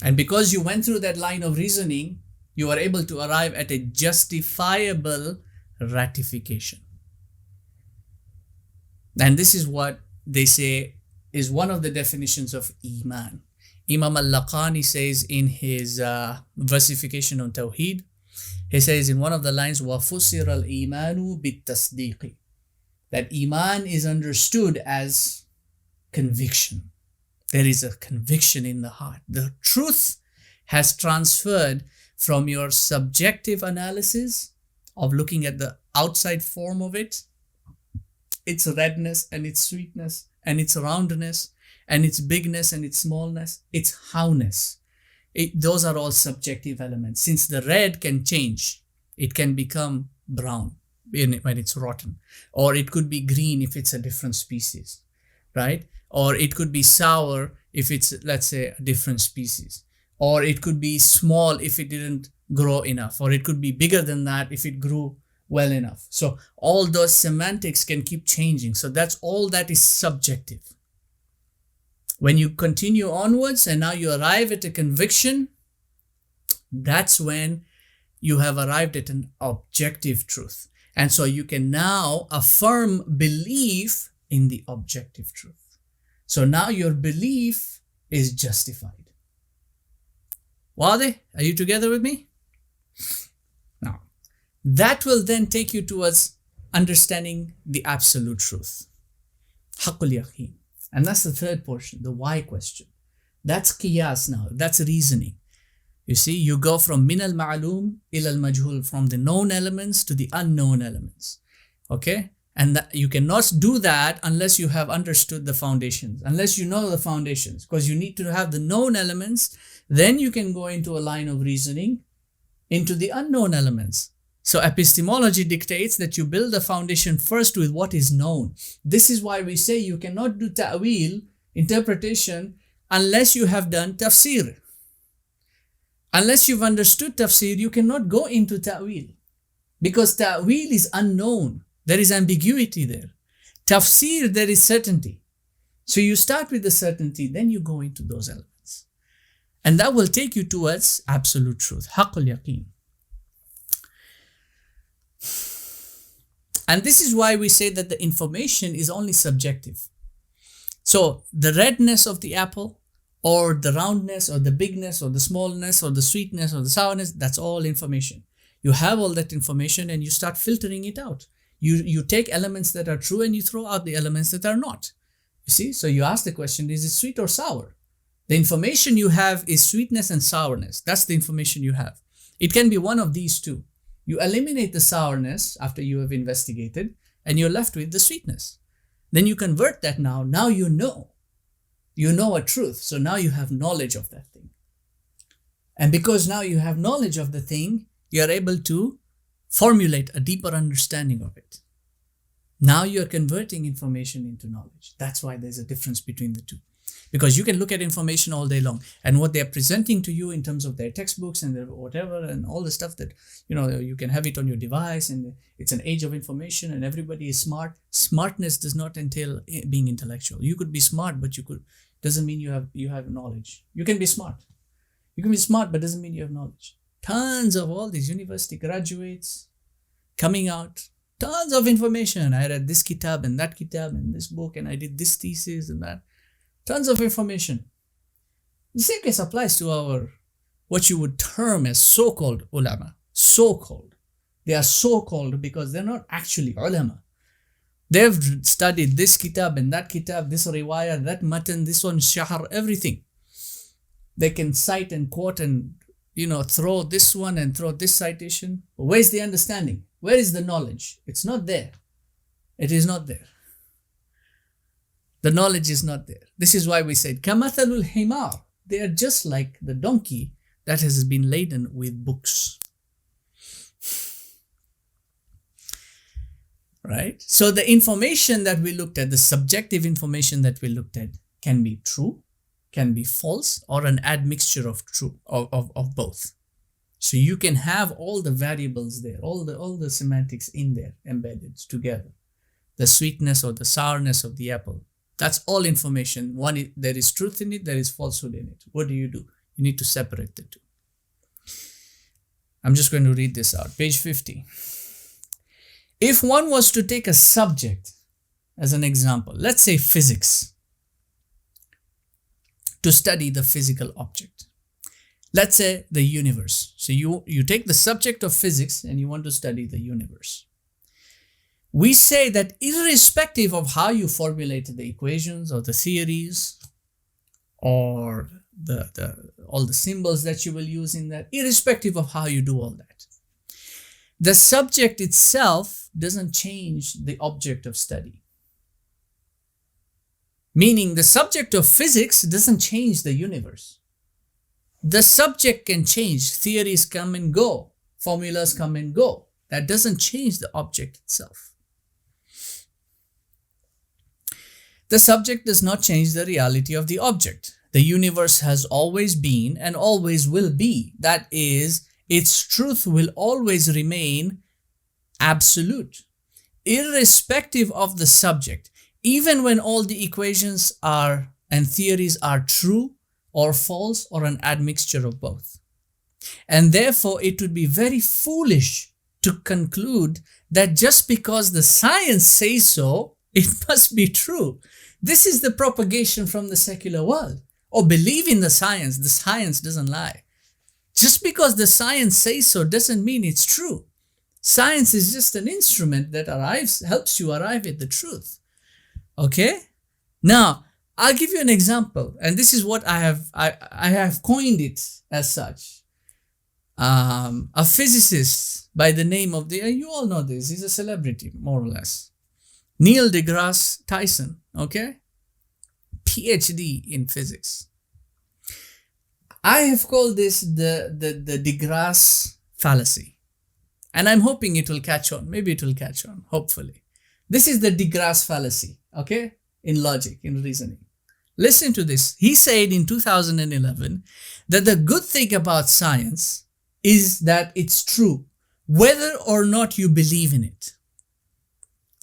And because you went through that line of reasoning, you are able to arrive at a justifiable ratification. And this is what they say is one of the definitions of Iman. Imam al-Laqani says in his versification on Tawheed, he says in one of the lines, وَفُسِرَ الْإِيمَانُ بِالتَّصْدِيقِ, that Iman is understood as conviction. There is a conviction in the heart. The truth has transferred from your subjective analysis of looking at the outside form of it, its redness and its sweetness and its roundness and its bigness and its smallness, its howness. Those are all subjective elements. Since the red can change, it can become brown when it's rotten, or it could be green if it's a different species, right? Or it could be sour if it's, let's say, a different species, or it could be small if it didn't grow enough, or it could be bigger than that if it grew well enough. So all those semantics can keep changing. So that's all that is subjective. When you continue onwards and now you arrive at a conviction, that's when you have arrived at an objective truth. And so you can now affirm belief in the objective truth. So now your belief is justified. Wade, are you together with me? Now, that will then take you towards understanding the absolute truth. Haqqul yaqeen. And that's the third portion, the why question. That's qiyas now, that's reasoning. You see, you go from min al-ma'lum ila al-majhul, from the known elements to the unknown elements. Okay? And you cannot do that unless you have understood the foundations, unless you know the foundations, because you need to have the known elements. Then you can go into a line of reasoning into the unknown elements. So epistemology dictates that you build the foundation first with what is known. This is why we say you cannot do ta'wil, interpretation, unless you have done tafsir. Unless you've understood tafsir, you cannot go into ta'wil, because ta'wil is unknown. There is ambiguity there. Tafsir, there is certainty. So you start with the certainty, then you go into those elements. And that will take you towards absolute truth, haqqul yaqeen. And this is why we say that the information is only subjective. So the redness of the apple, or the roundness, or the bigness, or the smallness, or the sweetness, or the sourness, that's all information. You have all that information and you start filtering it out. You take elements that are true and you throw out the elements that are not. You see, so you ask the question, is it sweet or sour? The information you have is sweetness and sourness. That's the information you have. It can be one of these two. You eliminate the sourness after you have investigated, and you're left with the sweetness. Then you convert that now. Now you know. You know a truth. So now you have knowledge of that thing. And because now you have knowledge of the thing, you are able to formulate a deeper understanding of it. Now you're converting information into knowledge. That's why there's a difference between the two. Because you can look at information all day long, and what they're presenting to you in terms of their textbooks and their whatever and all the stuff that, you can have it on your device, and it's an age of information and everybody is smart. Smartness does not entail being intellectual. You could be smart, but doesn't mean you have knowledge. You can be smart. You can be smart, but doesn't mean you have knowledge. Tons of all these university graduates coming out, tons of information. I read this kitab and that kitab and this book, and I did this thesis and that. Tons of information. The same case applies to what you would term as so-called ulama. So-called. They are so-called because they're not actually ulama. They've studied this kitab and that kitab, this riwayah, that matan, this one shahr, everything. They can cite and quote and, throw this one and throw this citation. But where's the understanding? Where is the knowledge? It's not there. It is not there. The knowledge is not there. This is why we said, kamathalul himar. They are just like the donkey that has been laden with books. Right? So the information that we looked at, the subjective information that we looked at, can be true, can be false, or an admixture of true, of both. So you can have all the variables there, all the semantics in there embedded together. The sweetness or the sourness of the apple. That's all information. One, there is truth in it, there is falsehood in it. What do? You need to separate the two. I'm just going to read this out. Page 50. If one was to take a subject as an example, let's say physics, to study the physical object. Let's say the universe. So you take the subject of physics and you want to study the universe. We say that irrespective of how you formulate the equations or the theories or all the symbols that you will use in that, irrespective of how you do all that, the subject itself doesn't change the object of study. Meaning the subject of physics doesn't change the universe. The subject can change. Theories come and go. Formulas come and go. That doesn't change the object itself. The subject does not change the reality of the object. The universe has always been and always will be. That is, its truth will always remain absolute, irrespective of the subject. Even when all the equations and theories are true or false or an admixture of both. And therefore, it would be very foolish to conclude that just because the science says so, it must be true. This is the propagation from the secular world. Or believe in the science doesn't lie. Just because the science says so doesn't mean it's true. Science is just an instrument that helps you arrive at the truth. Okay? Now, I'll give you an example, and this is what I have coined it as such. A physicist by the name of you all know this, he's a celebrity, more or less. Neil deGrasse Tyson, okay? PhD in physics. I have called this the deGrasse fallacy. And I'm hoping it will catch on. Maybe it will catch on, hopefully. This is the deGrasse fallacy, okay? In logic, in reasoning. Listen to this. He said in 2011 that the good thing about science is that it's true, whether or not you believe in it.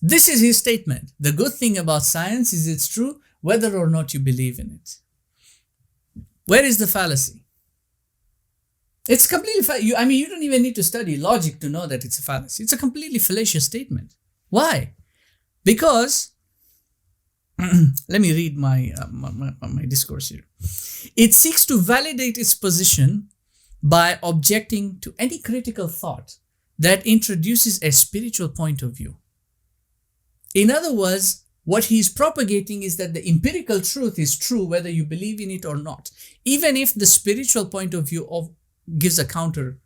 This is his statement. The good thing about science is it's true, whether or not you believe in it. Where is the fallacy? It's completely, you don't even need to study logic to know that it's a fallacy. It's a completely fallacious statement. Why? Because, let me read my discourse here. It seeks to validate its position by objecting to any critical thought that introduces a spiritual point of view. In other words, what he's propagating is that the empirical truth is true whether you believe in it or not, even if the spiritual point of view gives a counter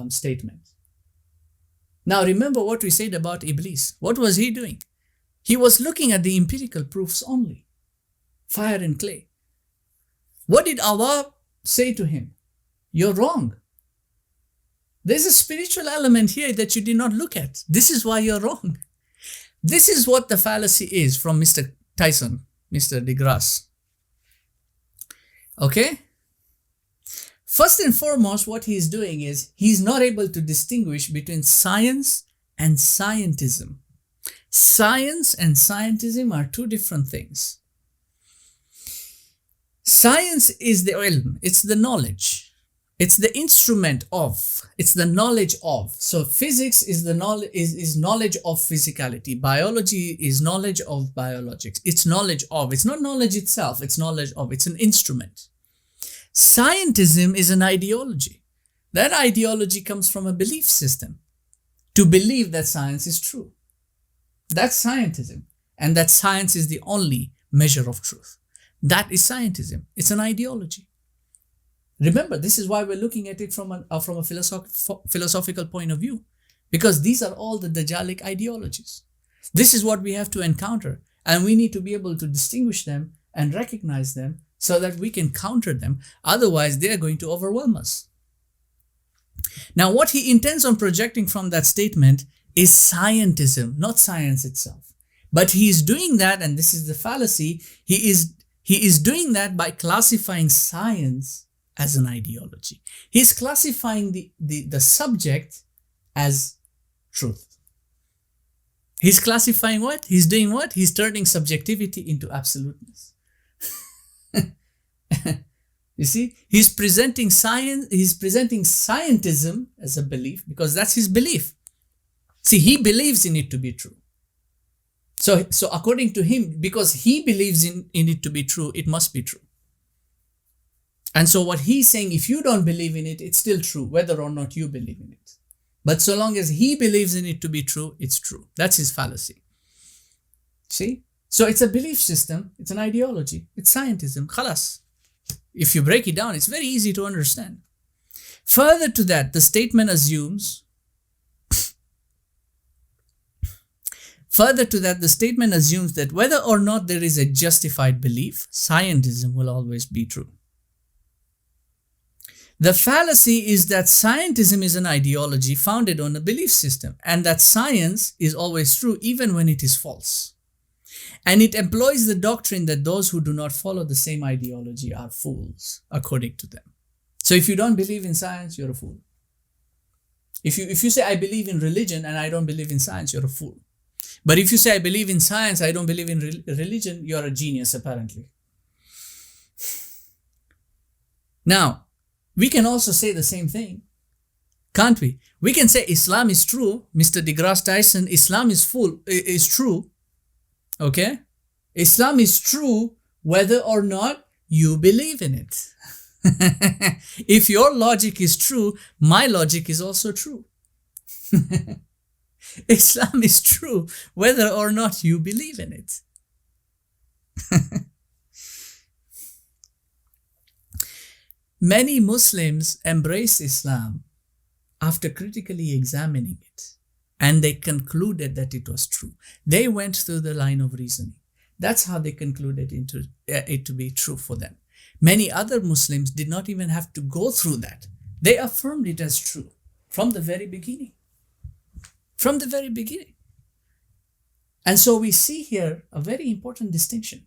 statement. Now remember what we said about Iblis. What was he doing? He was looking at the empirical proofs only. Fire and clay. What did Allah say to him? You're wrong. There's a spiritual element here that you did not look at. This is why you're wrong. This is what the fallacy is from Mr. Tyson, Mr. deGrasse. Okay? First and foremost, what he is doing is he's not able to distinguish between science and scientism. Science and scientism are two different things. Science is the ilm, it's the knowledge. It's the instrument of, it's the knowledge of. So physics is the knowledge is knowledge of physicality. Biology is knowledge of biologics. It's knowledge of. It's not knowledge itself, it's knowledge of. It's an instrument. Scientism is an ideology. That ideology comes from a belief system. To believe that science is true. That's scientism. And that science is the only measure of truth. That is scientism. It's an ideology. Remember, this is why we're looking at it from a philosophical point of view. Because these are all the Dajjalic ideologies. This is what we have to encounter. And we need to be able to distinguish them and recognize them so that we can counter them. Otherwise, they are going to overwhelm us. Now, what he intends on projecting from that statement is scientism, not science itself. But he is doing that, and this is the fallacy, he is doing that by classifying science as an ideology. He's classifying the subject as truth. He's classifying what? He's doing what? He's turning subjectivity into absoluteness. You see, he's presenting science, he's presenting scientism as a belief because that's his belief. See, he believes in it to be true. So according to him, because he believes in it to be true, it must be true. And so what he's saying, if you don't believe in it, it's still true, whether or not you believe in it. But so long as he believes in it to be true, it's true. That's his fallacy. See? So it's a belief system, it's an ideology, it's scientism, khalas. If you break it down, it's very easy to understand. Further to that, the statement assumes that whether or not there is a justified belief, scientism will always be true. The fallacy is that scientism is an ideology founded on a belief system, and that science is always true even when it is false. And it employs the doctrine that those who do not follow the same ideology are fools, according to them. So if you don't believe in science, you're a fool. If you say, I believe in religion and I don't believe in science, you're a fool. But if you say, I believe in science, I don't believe in religion, you're a genius, apparently. Now, we can also say the same thing, can't we? We can say Islam is true, Mr. deGrasse Tyson, Islam is true. Okay? Islam is true whether or not you believe in it. If your logic is true, my logic is also true. Islam is true whether or not you believe in it. Many Muslims embraced Islam after critically examining it, and they concluded that it was true. They went through the line of reasoning. That's how they concluded it to be true for them. Many other Muslims did not even have to go through that. They affirmed it as true from the very beginning. From the very beginning. And so we see here a very important distinction.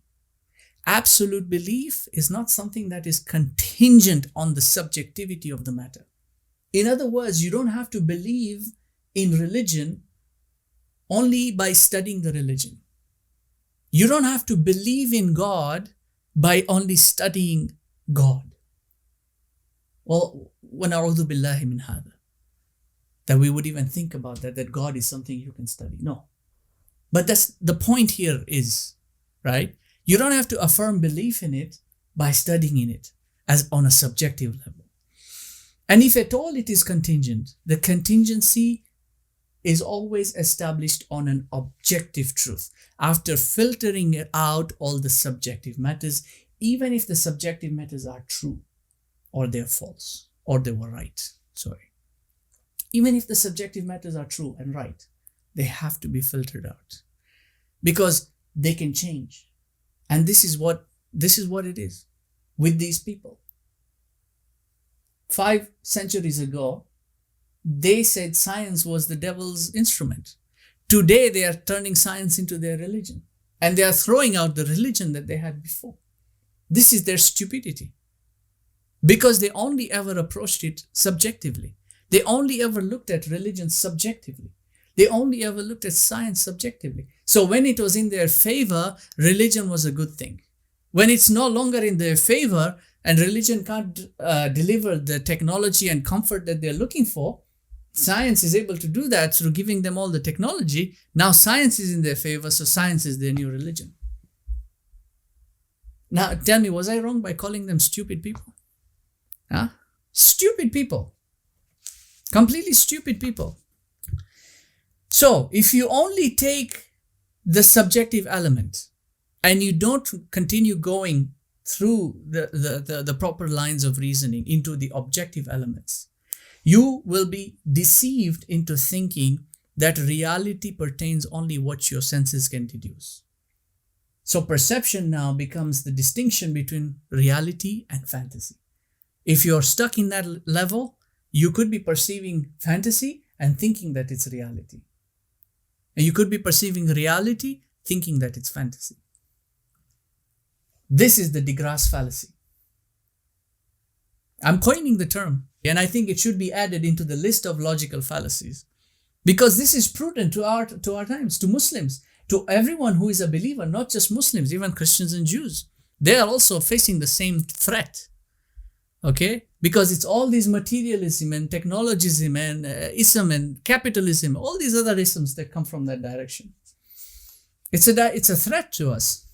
Absolute belief is not something that is contingent on the subjectivity of the matter. In other words, you don't have to believe in religion only by studying the religion. You don't have to believe in God by only studying God. Well, وَنَعُوذُ بِاللَّهِ مِنْ هَذَا. That we would even think about that God is something you can study. No. But that's the point here is, right? You don't have to affirm belief in it by studying in it as on a subjective level. And if at all it is contingent, the contingency is always established on an objective truth after filtering out all the subjective matters, even if the subjective matters are true or they're false or they were right. Even if the subjective matters are true and right, they have to be filtered out because they can change. And this is what it is with these people. 5 centuries ago, they said science was the devil's instrument. Today, they are turning science into their religion. And they are throwing out the religion that they had before. This is their stupidity. Because they only ever approached it subjectively. They only ever looked at religion subjectively. They only ever looked at science subjectively. So when it was in their favor, religion was a good thing. When it's no longer in their favor and religion can't deliver the technology and comfort that they're looking for, science is able to do that through giving them all the technology. Now science is in their favor, so science is their new religion. Now tell me, was I wrong by calling them stupid people? Huh? Stupid people. Completely stupid people. So if you only take the subjective element and you don't continue going through the proper lines of reasoning into the objective elements, you will be deceived into thinking that reality pertains only what your senses can deduce. So perception now becomes the distinction between reality and fantasy. If you're stuck in that level, you could be perceiving fantasy and thinking that it's reality. And you could be perceiving reality thinking that it's fantasy. This is the deGrasse fallacy. I'm coining the term, and I think it should be added into the list of logical fallacies. Because this is prudent to our times, to Muslims, to everyone who is a believer, not just Muslims, even Christians and Jews. They are also facing the same threat. Okay? Because it's all these materialism and technologism and ism and capitalism, all these other isms that come from that direction. It's a threat to us.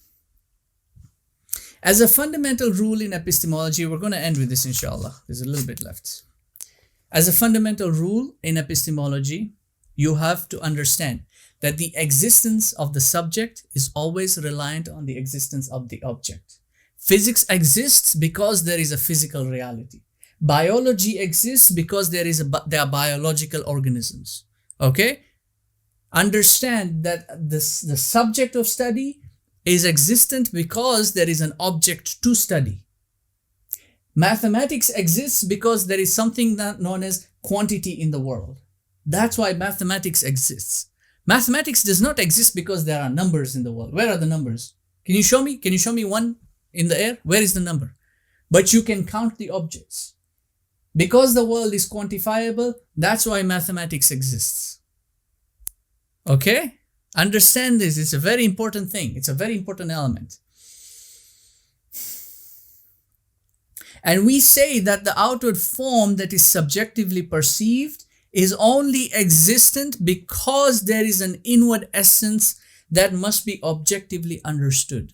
As a fundamental rule in epistemology, we're going to end with this inshallah. There's a little bit left. As a fundamental rule in epistemology, you have to understand that the existence of the subject is always reliant on the existence of the object. Physics exists because there is a physical reality. Biology exists because there are biological organisms. Okay? Understand that the subject of study is existent because there is an object to study. Mathematics exists because there is something known as quantity in the world. That's why mathematics exists. Mathematics does not exist because there are numbers in the world. Where are the numbers? Can you show me? Can you show me one in the air? Where is the number? But you can count the objects. Because the world is quantifiable, that's why mathematics exists. Okay? Understand this. It's a very important thing. It's a very important element. And we say that the outward form that is subjectively perceived is only existent because there is an inward essence that must be objectively understood.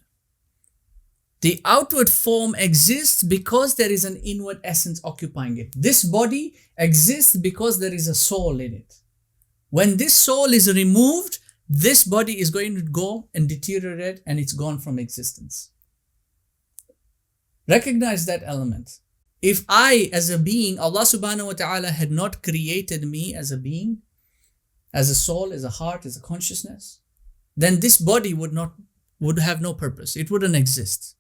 The outward form exists because there is an inward essence occupying it. This body exists because there is a soul in it. When this soul is removed, this body is going to go and deteriorate and it's gone from existence. Recognize that element. If I, as a being, Allah subhanahu wa ta'ala had not created me as a being, as a soul, as a heart, as a consciousness, then this body would have no purpose. It wouldn't exist.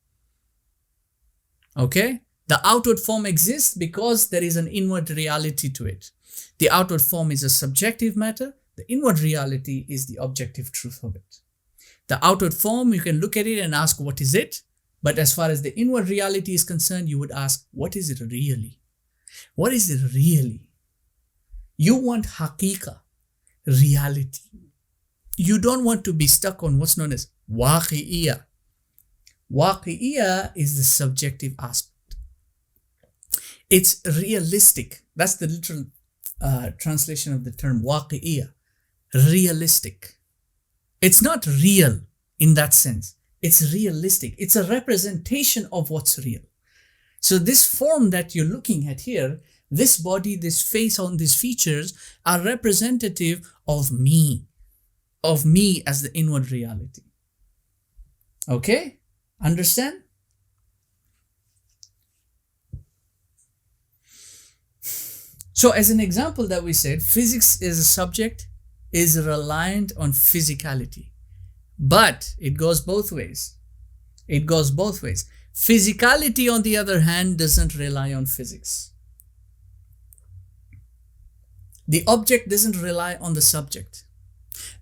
Okay? The outward form exists because there is an inward reality to it. The outward form is a subjective matter. The inward reality is the objective truth of it. The outward form, you can look at it and ask, what is it? But as far as the inward reality is concerned, you would ask, what is it really? What is it really? You want haqiqah, reality. You don't want to be stuck on what's known as waqi'iyah. Waqi'iyah is the subjective aspect. It's realistic. That's the literal translation of the term waqi'iyah. Realistic. It's not real in that sense. It's realistic. It's a representation of what's real. So this form that you're looking at here, this body, this face, on these features are representative of me as the inward reality. Okay? Understand? So as an example that we said, physics as a subject is reliant on physicality. But it goes both ways. It goes both ways. Physicality, on the other hand, doesn't rely on physics. The object doesn't rely on the subject.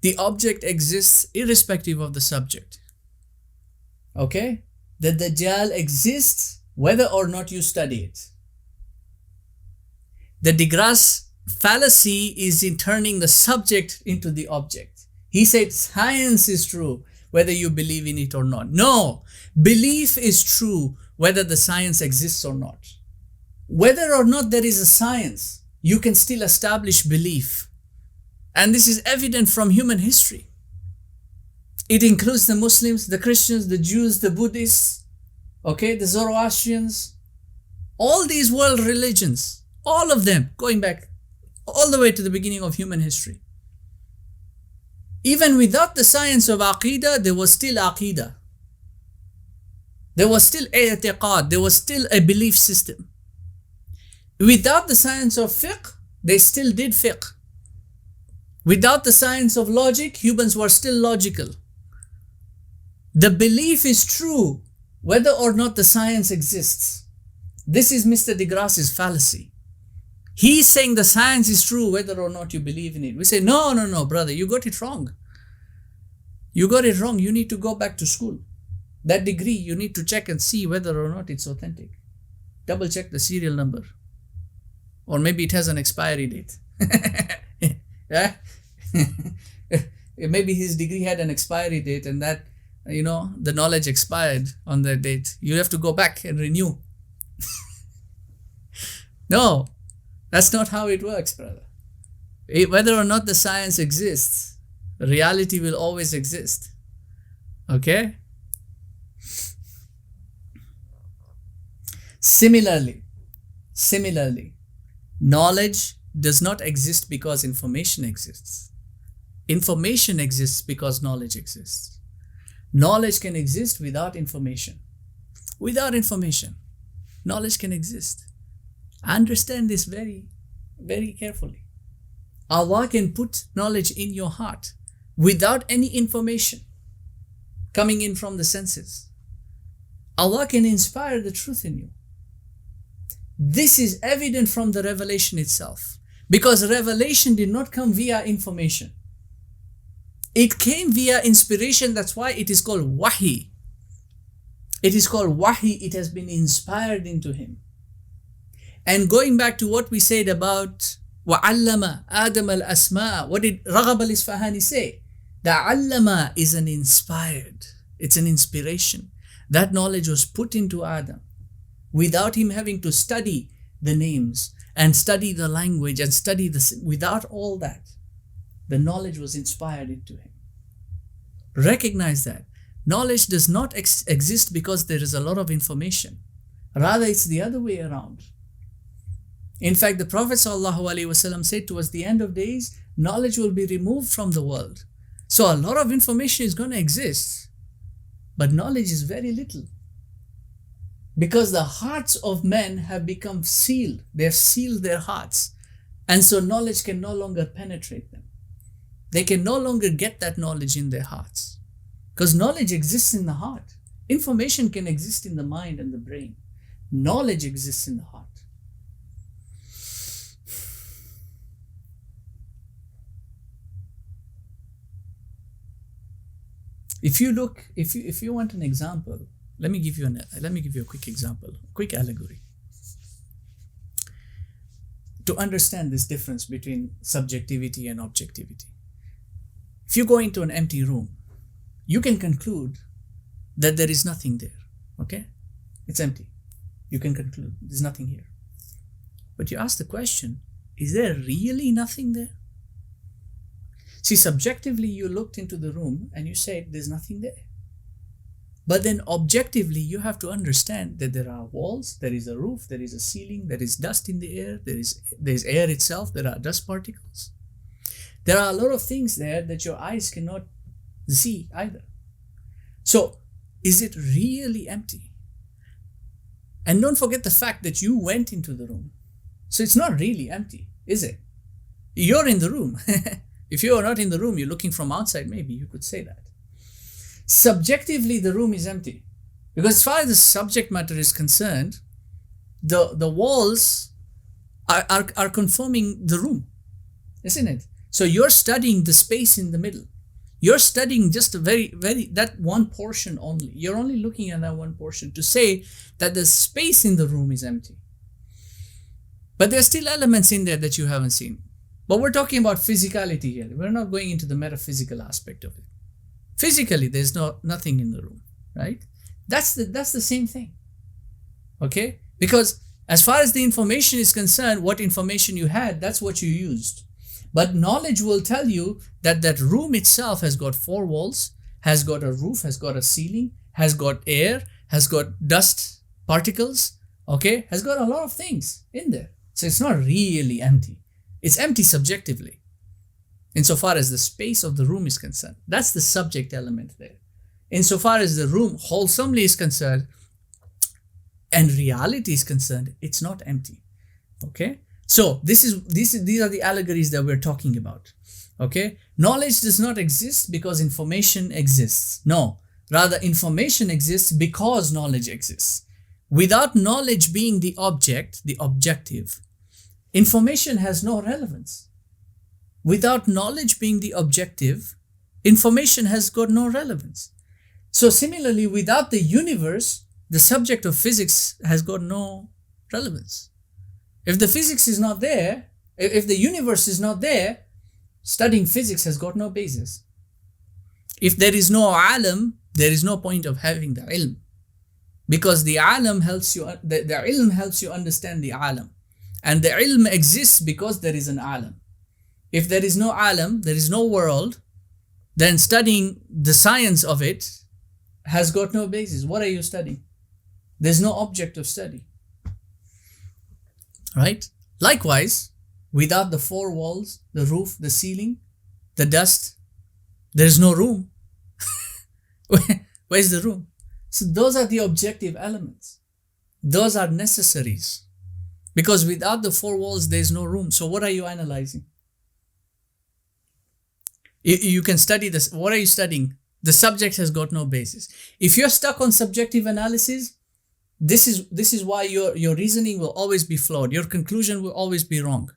The object exists irrespective of the subject. Okay? The Dajjal exists whether or not you study it. The de Grasse fallacy is in turning the subject into the object. He said science is true whether you believe in it or not. No, belief is true whether the science exists or not. Whether or not there is a science, you can still establish belief. And this is evident from human history. It includes the Muslims, the Christians, the Jews, the Buddhists, okay, the Zoroastrians, all these world religions, all of them going back all the way to the beginning of human history. Even without the science of Aqidah, there was still Aqidah. There was still i'tiqad, there was still a belief system. Without the science of fiqh, they still did fiqh. Without the science of logic, humans were still logical. The belief is true whether or not the science exists. This is Mr. de Grasse's fallacy. He's saying the science is true whether or not you believe in it. We say, no, brother, you got it wrong. You got it wrong. You need to go back to school. That degree, you need to check and see whether or not it's authentic. Double check the serial number. Or maybe it has an expiry date. Yeah? Maybe his degree had an expiry date and that, the knowledge expired on that date. You have to go back and renew. No, that's not how it works, brother. Whether or not the science exists, reality will always exist. Okay? Similarly, knowledge does not exist because information exists. Information exists because knowledge exists. Knowledge can exist without information. Without information, knowledge can exist. Understand this very, very carefully. Allah can put knowledge in your heart without any information coming in from the senses. Allah can inspire the truth in you. This is evident from the revelation itself, because revelation did not come via information. It came via inspiration. That's why it is called wahi. It is called wahi. It has been inspired into him. And going back to what we said about وَعَلَّمَ آدَمَ الْأَسْمَاءَ, what did Raghab al-Isfahani say? The allama is an inspired. It's an inspiration. That knowledge was put into Adam without him having to study the names and study the language and study without all that. The knowledge was inspired into him. Recognize that. Knowledge does not exist because there is a lot of information. Rather, it's the other way around. In fact, the Prophet ﷺ said towards the end of days, knowledge will be removed from the world. So a lot of information is going to exist, but knowledge is very little. Because the hearts of men have become sealed. They have sealed their hearts. And so knowledge can no longer penetrate them. They can no longer get that knowledge in their hearts. Because knowledge exists in the heart. Information can exist in the mind and the brain. Knowledge exists in the heart. If you want an example, let me give you a quick example, quick allegory. To understand this difference between subjectivity and objectivity. If you go into an empty room, you can conclude that there is nothing there. Okay? It's empty. You can conclude there's nothing here. But you ask the question, is there really nothing there? See, subjectively, you looked into the room and you said there's nothing there. But then objectively, you have to understand that there are walls, there is a roof, there is a ceiling, there is dust in the air, there is air itself, there are dust particles. There are a lot of things there that your eyes cannot see either. So, is it really empty? And don't forget the fact that you went into the room. So it's not really empty, is it? You're in the room. If you are not in the room, you're looking from outside, maybe you could say that. Subjectively, the room is empty. Because as far as the subject matter is concerned, the walls are conforming the room, isn't it? So you're studying the space in the middle. You're studying just a that one portion only. You're only looking at that one portion to say that the space in the room is empty. But there's still elements in there that you haven't seen. But we're talking about physicality here. We're not going into the metaphysical aspect of it. Physically, there's nothing in the room, right? That's the same thing. Okay? Because as far as the information is concerned, what information you had, that's what you used. But knowledge will tell you that that room itself has got 4 walls, has got a roof, has got a ceiling, has got air, has got dust particles, okay? Has got a lot of things in there. So it's not really empty. It's empty subjectively, insofar as the space of the room is concerned. That's the subject element there. Insofar as the room wholesomely is concerned and reality is concerned, it's not empty. Okay? So these are the allegories that we're talking about. Okay? Knowledge does not exist because information exists. No, rather information exists because knowledge exists. Without knowledge being the object, the objective, information has no relevance. Without knowledge being the objective, information has got no relevance. So similarly, without the universe, the subject of physics has got no relevance. If the physics is not there, if the universe is not there, studying physics has got no basis. If there is no alam, there is no point of having the ilm. Because the alam helps you, the ilm helps you understand the alam. And the ilm exists because there is an alam. If there is no alam, there is no world, then studying the science of it has got no basis. What are you studying? There's no object of study. Right? Likewise, without the 4 walls, the roof, the ceiling, the dust, there's no room. Where's the room? So those are the objective elements. Those are necessaries. Because without the 4 walls, there's no room. So what are you analyzing? You can study this. What are you studying? The subject has got no basis. If you're stuck on subjective analysis, this is why your reasoning will always be flawed. Your conclusion will always be wrong.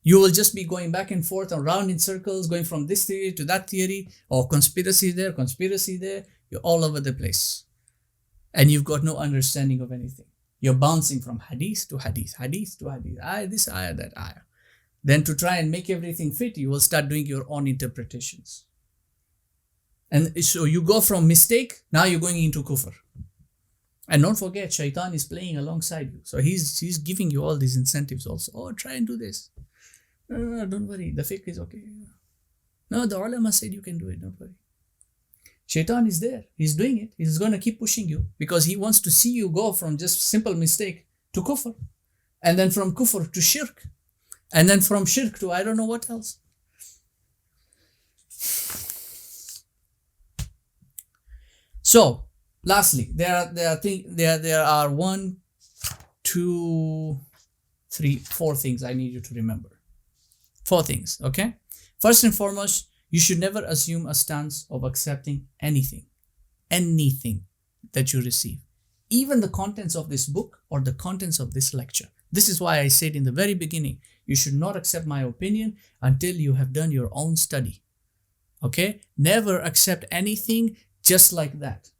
You will just be going back and forth around in circles, going from this theory to that theory, or conspiracy there, conspiracy there. You're all over the place. And you've got no understanding of anything. You're bouncing from hadith to hadith, hadith to hadith, ayah this, ayah that, ayah. Then to try and make everything fit, you will start doing your own interpretations. And so you go from mistake, now you're going into kufr. And don't forget, shaitan is playing alongside you. So he's giving you all these incentives also. Oh, try and do this. No, don't worry. The fiqh is okay. No, the ulama said you can do it. Don't worry. Shaitan is there. He's doing it. He's going to keep pushing you because he wants to see you go from just simple mistake to kufr. And then from kufr to shirk. And then from shirk to I don't know what else. So, lastly, there are 1, 2, 3, 4 things I need you to remember. 4 things, okay? First and foremost, you should never assume a stance of accepting anything that you receive, even the contents of this book or the contents of this lecture. This is why I said in the very beginning, you should not accept my opinion until you have done your own study. Okay? Never accept anything just like that.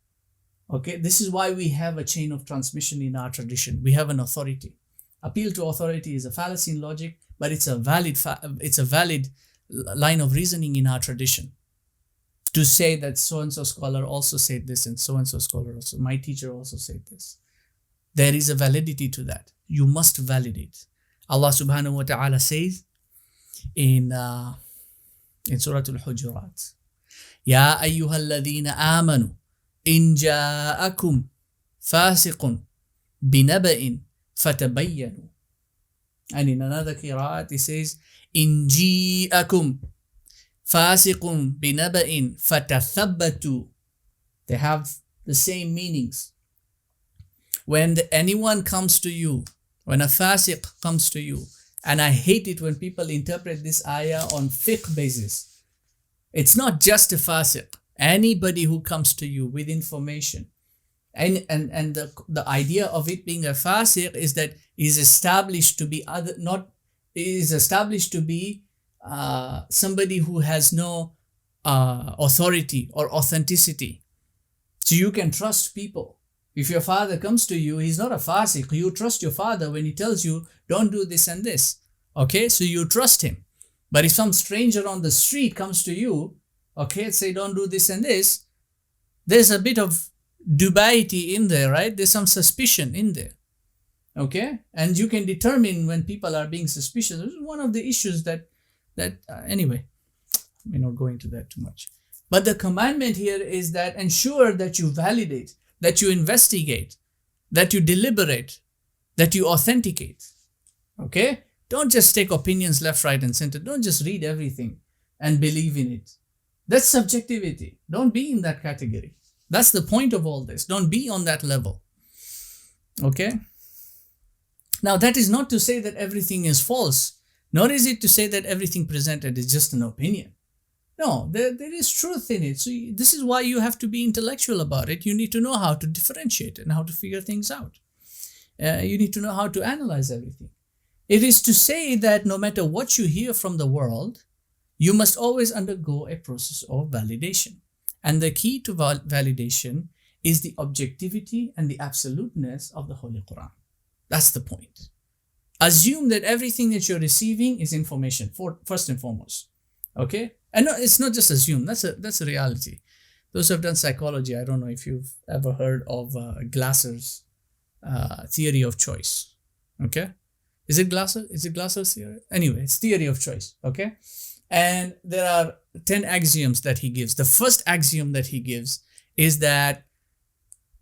Okay? This is why we have a chain of transmission in our tradition. We have an authority. Appeal to authority is a fallacy in logic, but it's a valid line of reasoning in our tradition. To say that so-and-so scholar also said this and so-and-so scholar also, my teacher also said this. There is a validity to that. You must validate. Allah subhanahu wa ta'ala says in Surah Al-Hujurat, Ya ayyuhalladhina amanu in ja'akum fasiqun binaba'in fatabayyanu. And in another qira'at it says, In ji'akum fasiqun binaba'in fatathabbatu. They have the same meanings. When anyone comes to you, when a fasiq comes to you, and I hate it when people interpret this ayah on fiqh basis. It's not just a fasiq. Anybody who comes to you with information, and the idea of it being a fasiq is that is established to be somebody who has no authority or authenticity. So you can trust people. If your father comes to you, he's not a fasik. You trust your father when he tells you, don't do this and this. Okay, so you trust him. But if some stranger on the street comes to you, okay, say don't do this and this, there's a bit of dubiety in there, right? There's some suspicion in there. Okay, and you can determine when people are being suspicious. This is one of the issues that anyway, we're not going into that too much. But the commandment here is that ensure that you validate, that you investigate, that you deliberate, that you authenticate. Okay, don't just take opinions left, right, and center. Don't just read everything and believe in it. That's subjectivity. Don't be in that category. That's the point of all this. Don't be on that level. Okay. Now, that is not to say that everything is false, nor is it to say that everything presented is just an opinion. No, there is truth in it. So this is why you have to be intellectual about it. You need to know how to differentiate and how to figure things out. You need to know how to analyze everything. It is to say that no matter what you hear from the world, you must always undergo a process of validation. And the key to validation is the objectivity and the absoluteness of the Holy Quran. That's the point. Assume that everything that you're receiving is information, first and foremost. Okay? And no, it's not just assume. That's a reality. Those who have done psychology, I don't know if you've ever heard of Glasser's theory of choice. Okay? Is it Glasser's theory? Anyway, it's theory of choice. Okay? And there are 10 axioms that he gives. The first axiom that he gives is that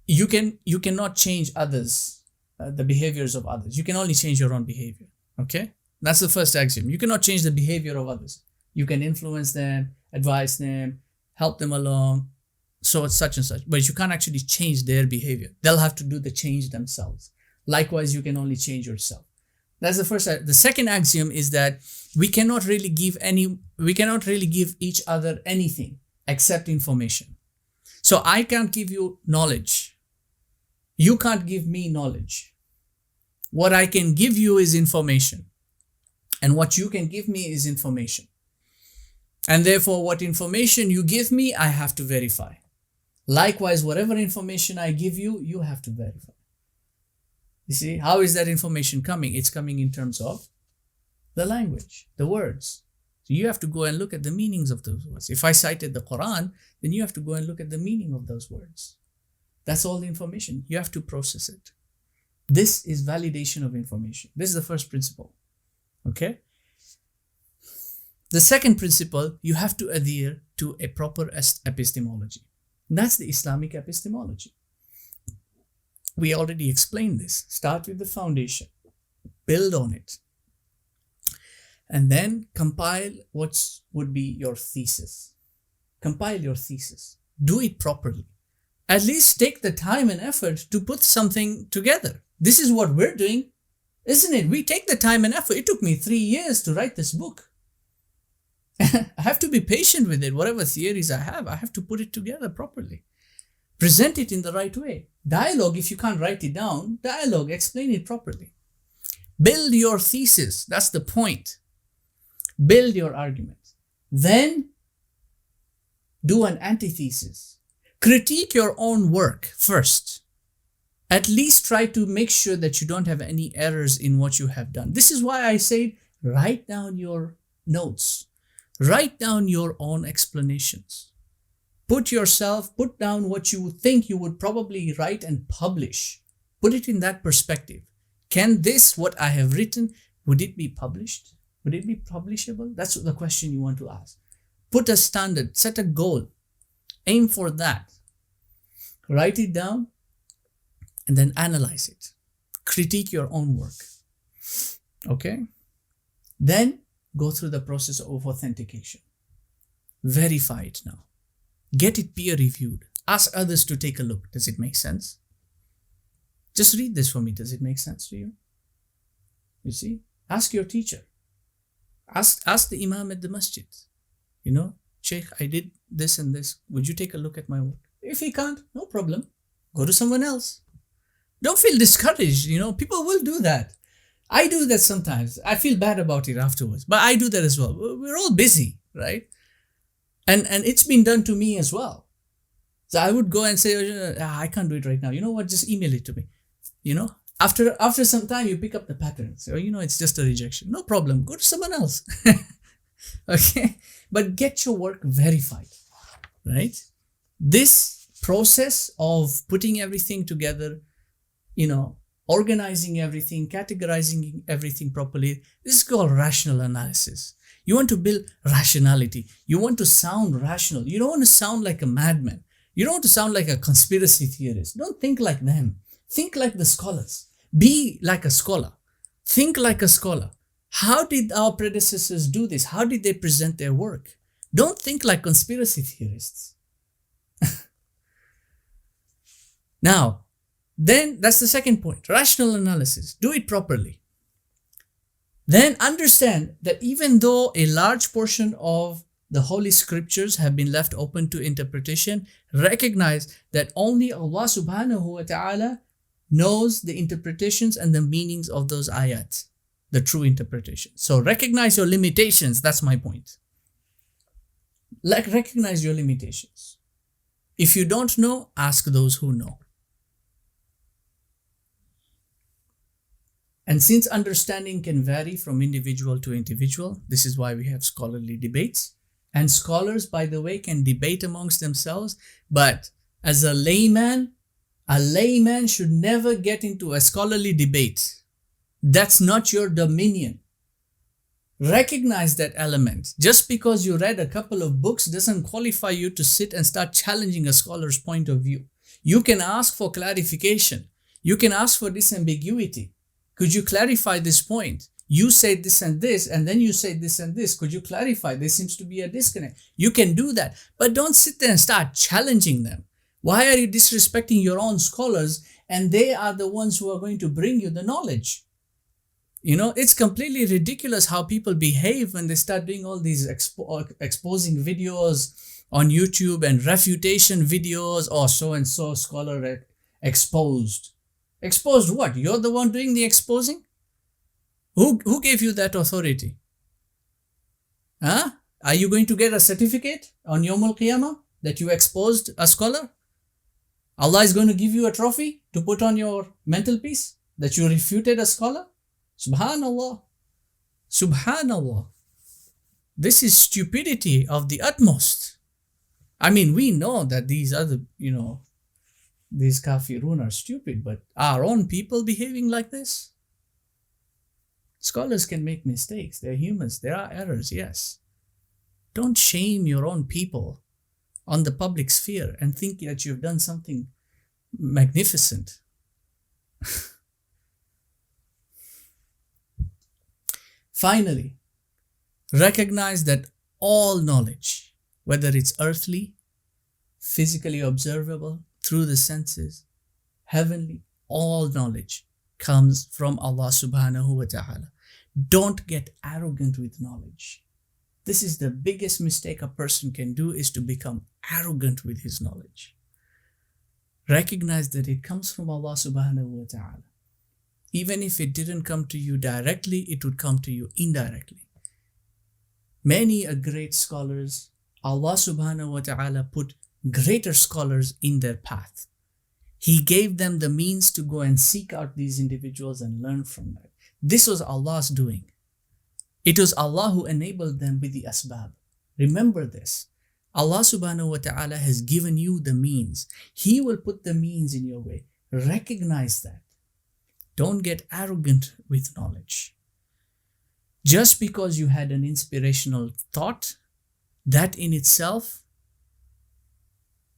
you cannot change others. The behaviors of others. You can only change your own behavior. Okay? That's the first axiom. You cannot change the behavior of others. You can influence them, advise them, help them along, so it's such and such. But you can't actually change their behavior. They'll have to do the change themselves. Likewise, you can only change yourself. That's the first. The second axiom is that we cannot really give each other anything except information. So I can't give you knowledge. You can't give me knowledge. What I can give you is information. And what you can give me is information. And therefore, what information you give me, I have to verify. Likewise, whatever information I give you, you have to verify. You see, how is that information coming? It's coming in terms of the language, the words. So you have to go and look at the meanings of those words. If I cited the Quran, then you have to go and look at the meaning of those words. That's all the information. You have to process it. This is validation of information. This is the first principle. Okay? The second principle, you have to adhere to a proper epistemology. That's the Islamic epistemology. We already explained this. Start with the foundation. Build on it. And then compile what would be your thesis. Compile your thesis. Do it properly. At least take the time and effort to put something together. This is what we're doing, isn't it? We take the time and effort. It took me 3 years to write this book. I have to be patient with it. Whatever theories I have to put it together properly. Present it in the right way. Dialogue, if you can't write it down, dialogue, explain it properly. Build your thesis. That's the point. Build your argument. Then do an antithesis. Critique your own work first. At least try to make sure that you don't have any errors in what you have done. This is why I say write down your notes. Write down your own explanations. Put down what you think you would probably write and publish. Put it in that perspective. Can this, what I have written, would it be published? Would it be publishable? That's the question you want to ask. Put a standard, set a goal. Aim for that. Write it down and then analyze it. Critique your own work. Okay? Then go through the process of authentication. Verify it now. Get it peer reviewed. Ask others to take a look. Does it make sense? Just read this for me. Does it make sense to you? You see? Ask your teacher. Ask the imam at the masjid. You know, Sheikh, I did this and this. Would you take a look at my work? If he can't, no problem. Go to someone else. Don't feel discouraged. You know, people will do that. I do that sometimes. I feel bad about it afterwards, but I do that as well. We're all busy, right? And it's been done to me as well. So I would go and say, I can't do it right now. You know what? Just email it to me. You know, after some time, you pick up the pattern. So, it's just a rejection. No problem. Go to someone else. Okay. But get your work verified, right? This process of putting everything together, organizing everything, categorizing everything properly, this is called rational analysis. You want to build rationality. You want to sound rational. You don't want to sound like a madman. You don't want to sound like a conspiracy theorist. Don't think like them. Think like the scholars. Be like a scholar. Think like a scholar. How did our predecessors do this? How did they present their work? Don't think like conspiracy theorists. Now, then that's the second point. Rational analysis. Do it properly. Then understand that even though a large portion of the Holy Scriptures have been left open to interpretation, recognize that only Allah subhanahu wa ta'ala knows the interpretations and the meanings of those ayats, the true interpretation. So recognize your limitations. That's my point. Recognize your limitations. If you don't know, ask those who know. And since understanding can vary from individual to individual, this is why we have scholarly debates. And scholars, by the way, can debate amongst themselves. But as a layman should never get into a scholarly debate. That's not your dominion. Recognize that element. Just because you read a couple of books doesn't qualify you to sit and start challenging a scholar's point of view. You can ask for clarification. You can ask for disambiguity. Could you clarify this point? You said this and this, and then you said this and this. Could you clarify? There seems to be a disconnect. You can do that, but don't sit there and start challenging them. Why are you disrespecting your own scholars and they are the ones who are going to bring you the knowledge? It's completely ridiculous how people behave when they start doing all these exposing videos on YouTube and refutation videos. Or so-and-so scholar exposed. Exposed what? You're the one doing the exposing? Who gave you that authority? Huh? Are you going to get a certificate on Yawm al-Qiyamah that you exposed a scholar? Allah is going to give you a trophy to put on your mantelpiece that you refuted a scholar? Subhanallah. Subhanallah. This is stupidity of the utmost. I mean, we know that these other, these kafirun are stupid, but are our own people behaving like this? Scholars can make mistakes. They're humans. There are errors, yes. Don't shame your own people on the public sphere and think that you've done something magnificent. Finally, recognize that all knowledge, whether it's earthly, physically observable, through the senses, heavenly, all knowledge comes from Allah subhanahu wa ta'ala. Don't get arrogant with knowledge. This is the biggest mistake a person can do, is to become arrogant with his knowledge. Recognize that it comes from Allah subhanahu wa ta'ala. Even if it didn't come to you directly, it would come to you indirectly. Many great scholars, Allah subhanahu wa ta'ala put greater scholars in their path. He gave them the means to go and seek out these individuals and learn from them. This was Allah's doing. It was Allah who enabled them with the asbab. Remember this. Allah subhanahu wa ta'ala has given you the means. He will put the means in your way. Recognize that. Don't get arrogant with knowledge. Just because you had an inspirational thought, that in itself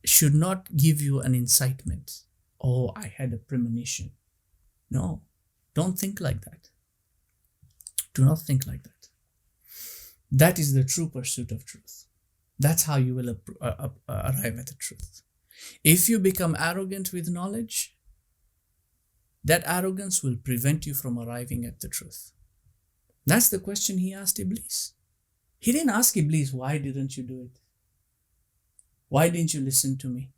should not give you an incitement. Oh, I had a premonition. No, don't think like that. Do not think like that. That is the true pursuit of truth. That's how you will arrive at the truth. If you become arrogant with knowledge, that arrogance will prevent you from arriving at the truth. That's the question he asked Iblis. He didn't ask Iblis, why didn't you do it? Why didn't you listen to me?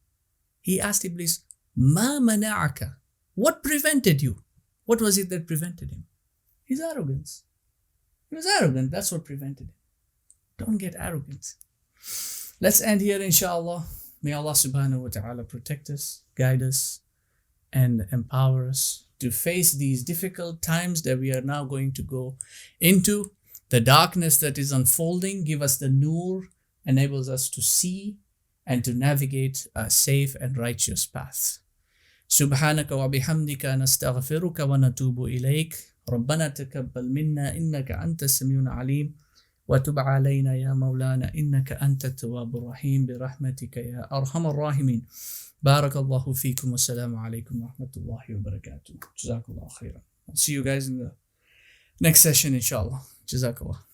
He asked Iblis, Ma mana'aka? What prevented you? What was it that prevented him? His arrogance. He was arrogant. That's what prevented him. Don't get arrogant. Let's end here, inshallah. May Allah subhanahu wa ta'ala protect us, guide us, and empower us to face these difficult times that we are now going to go into. The darkness that is unfolding, give us the nur, enables us to see and to navigate a safe and righteous path. سبحانك وبحمدك نستغفرك ونتوب إليك ربنا تقبل منا إنك أنت السميع العليم وتب علينا يا مولانا إنك أنت التواب الرحيم برحمتك يا أرحم الراحمين بارك الله فيكم والسلام عليكم ورحمة الله وبركاته جزاك الله خيرا. I'll see you guys in the next session inshallah. جزاك الله.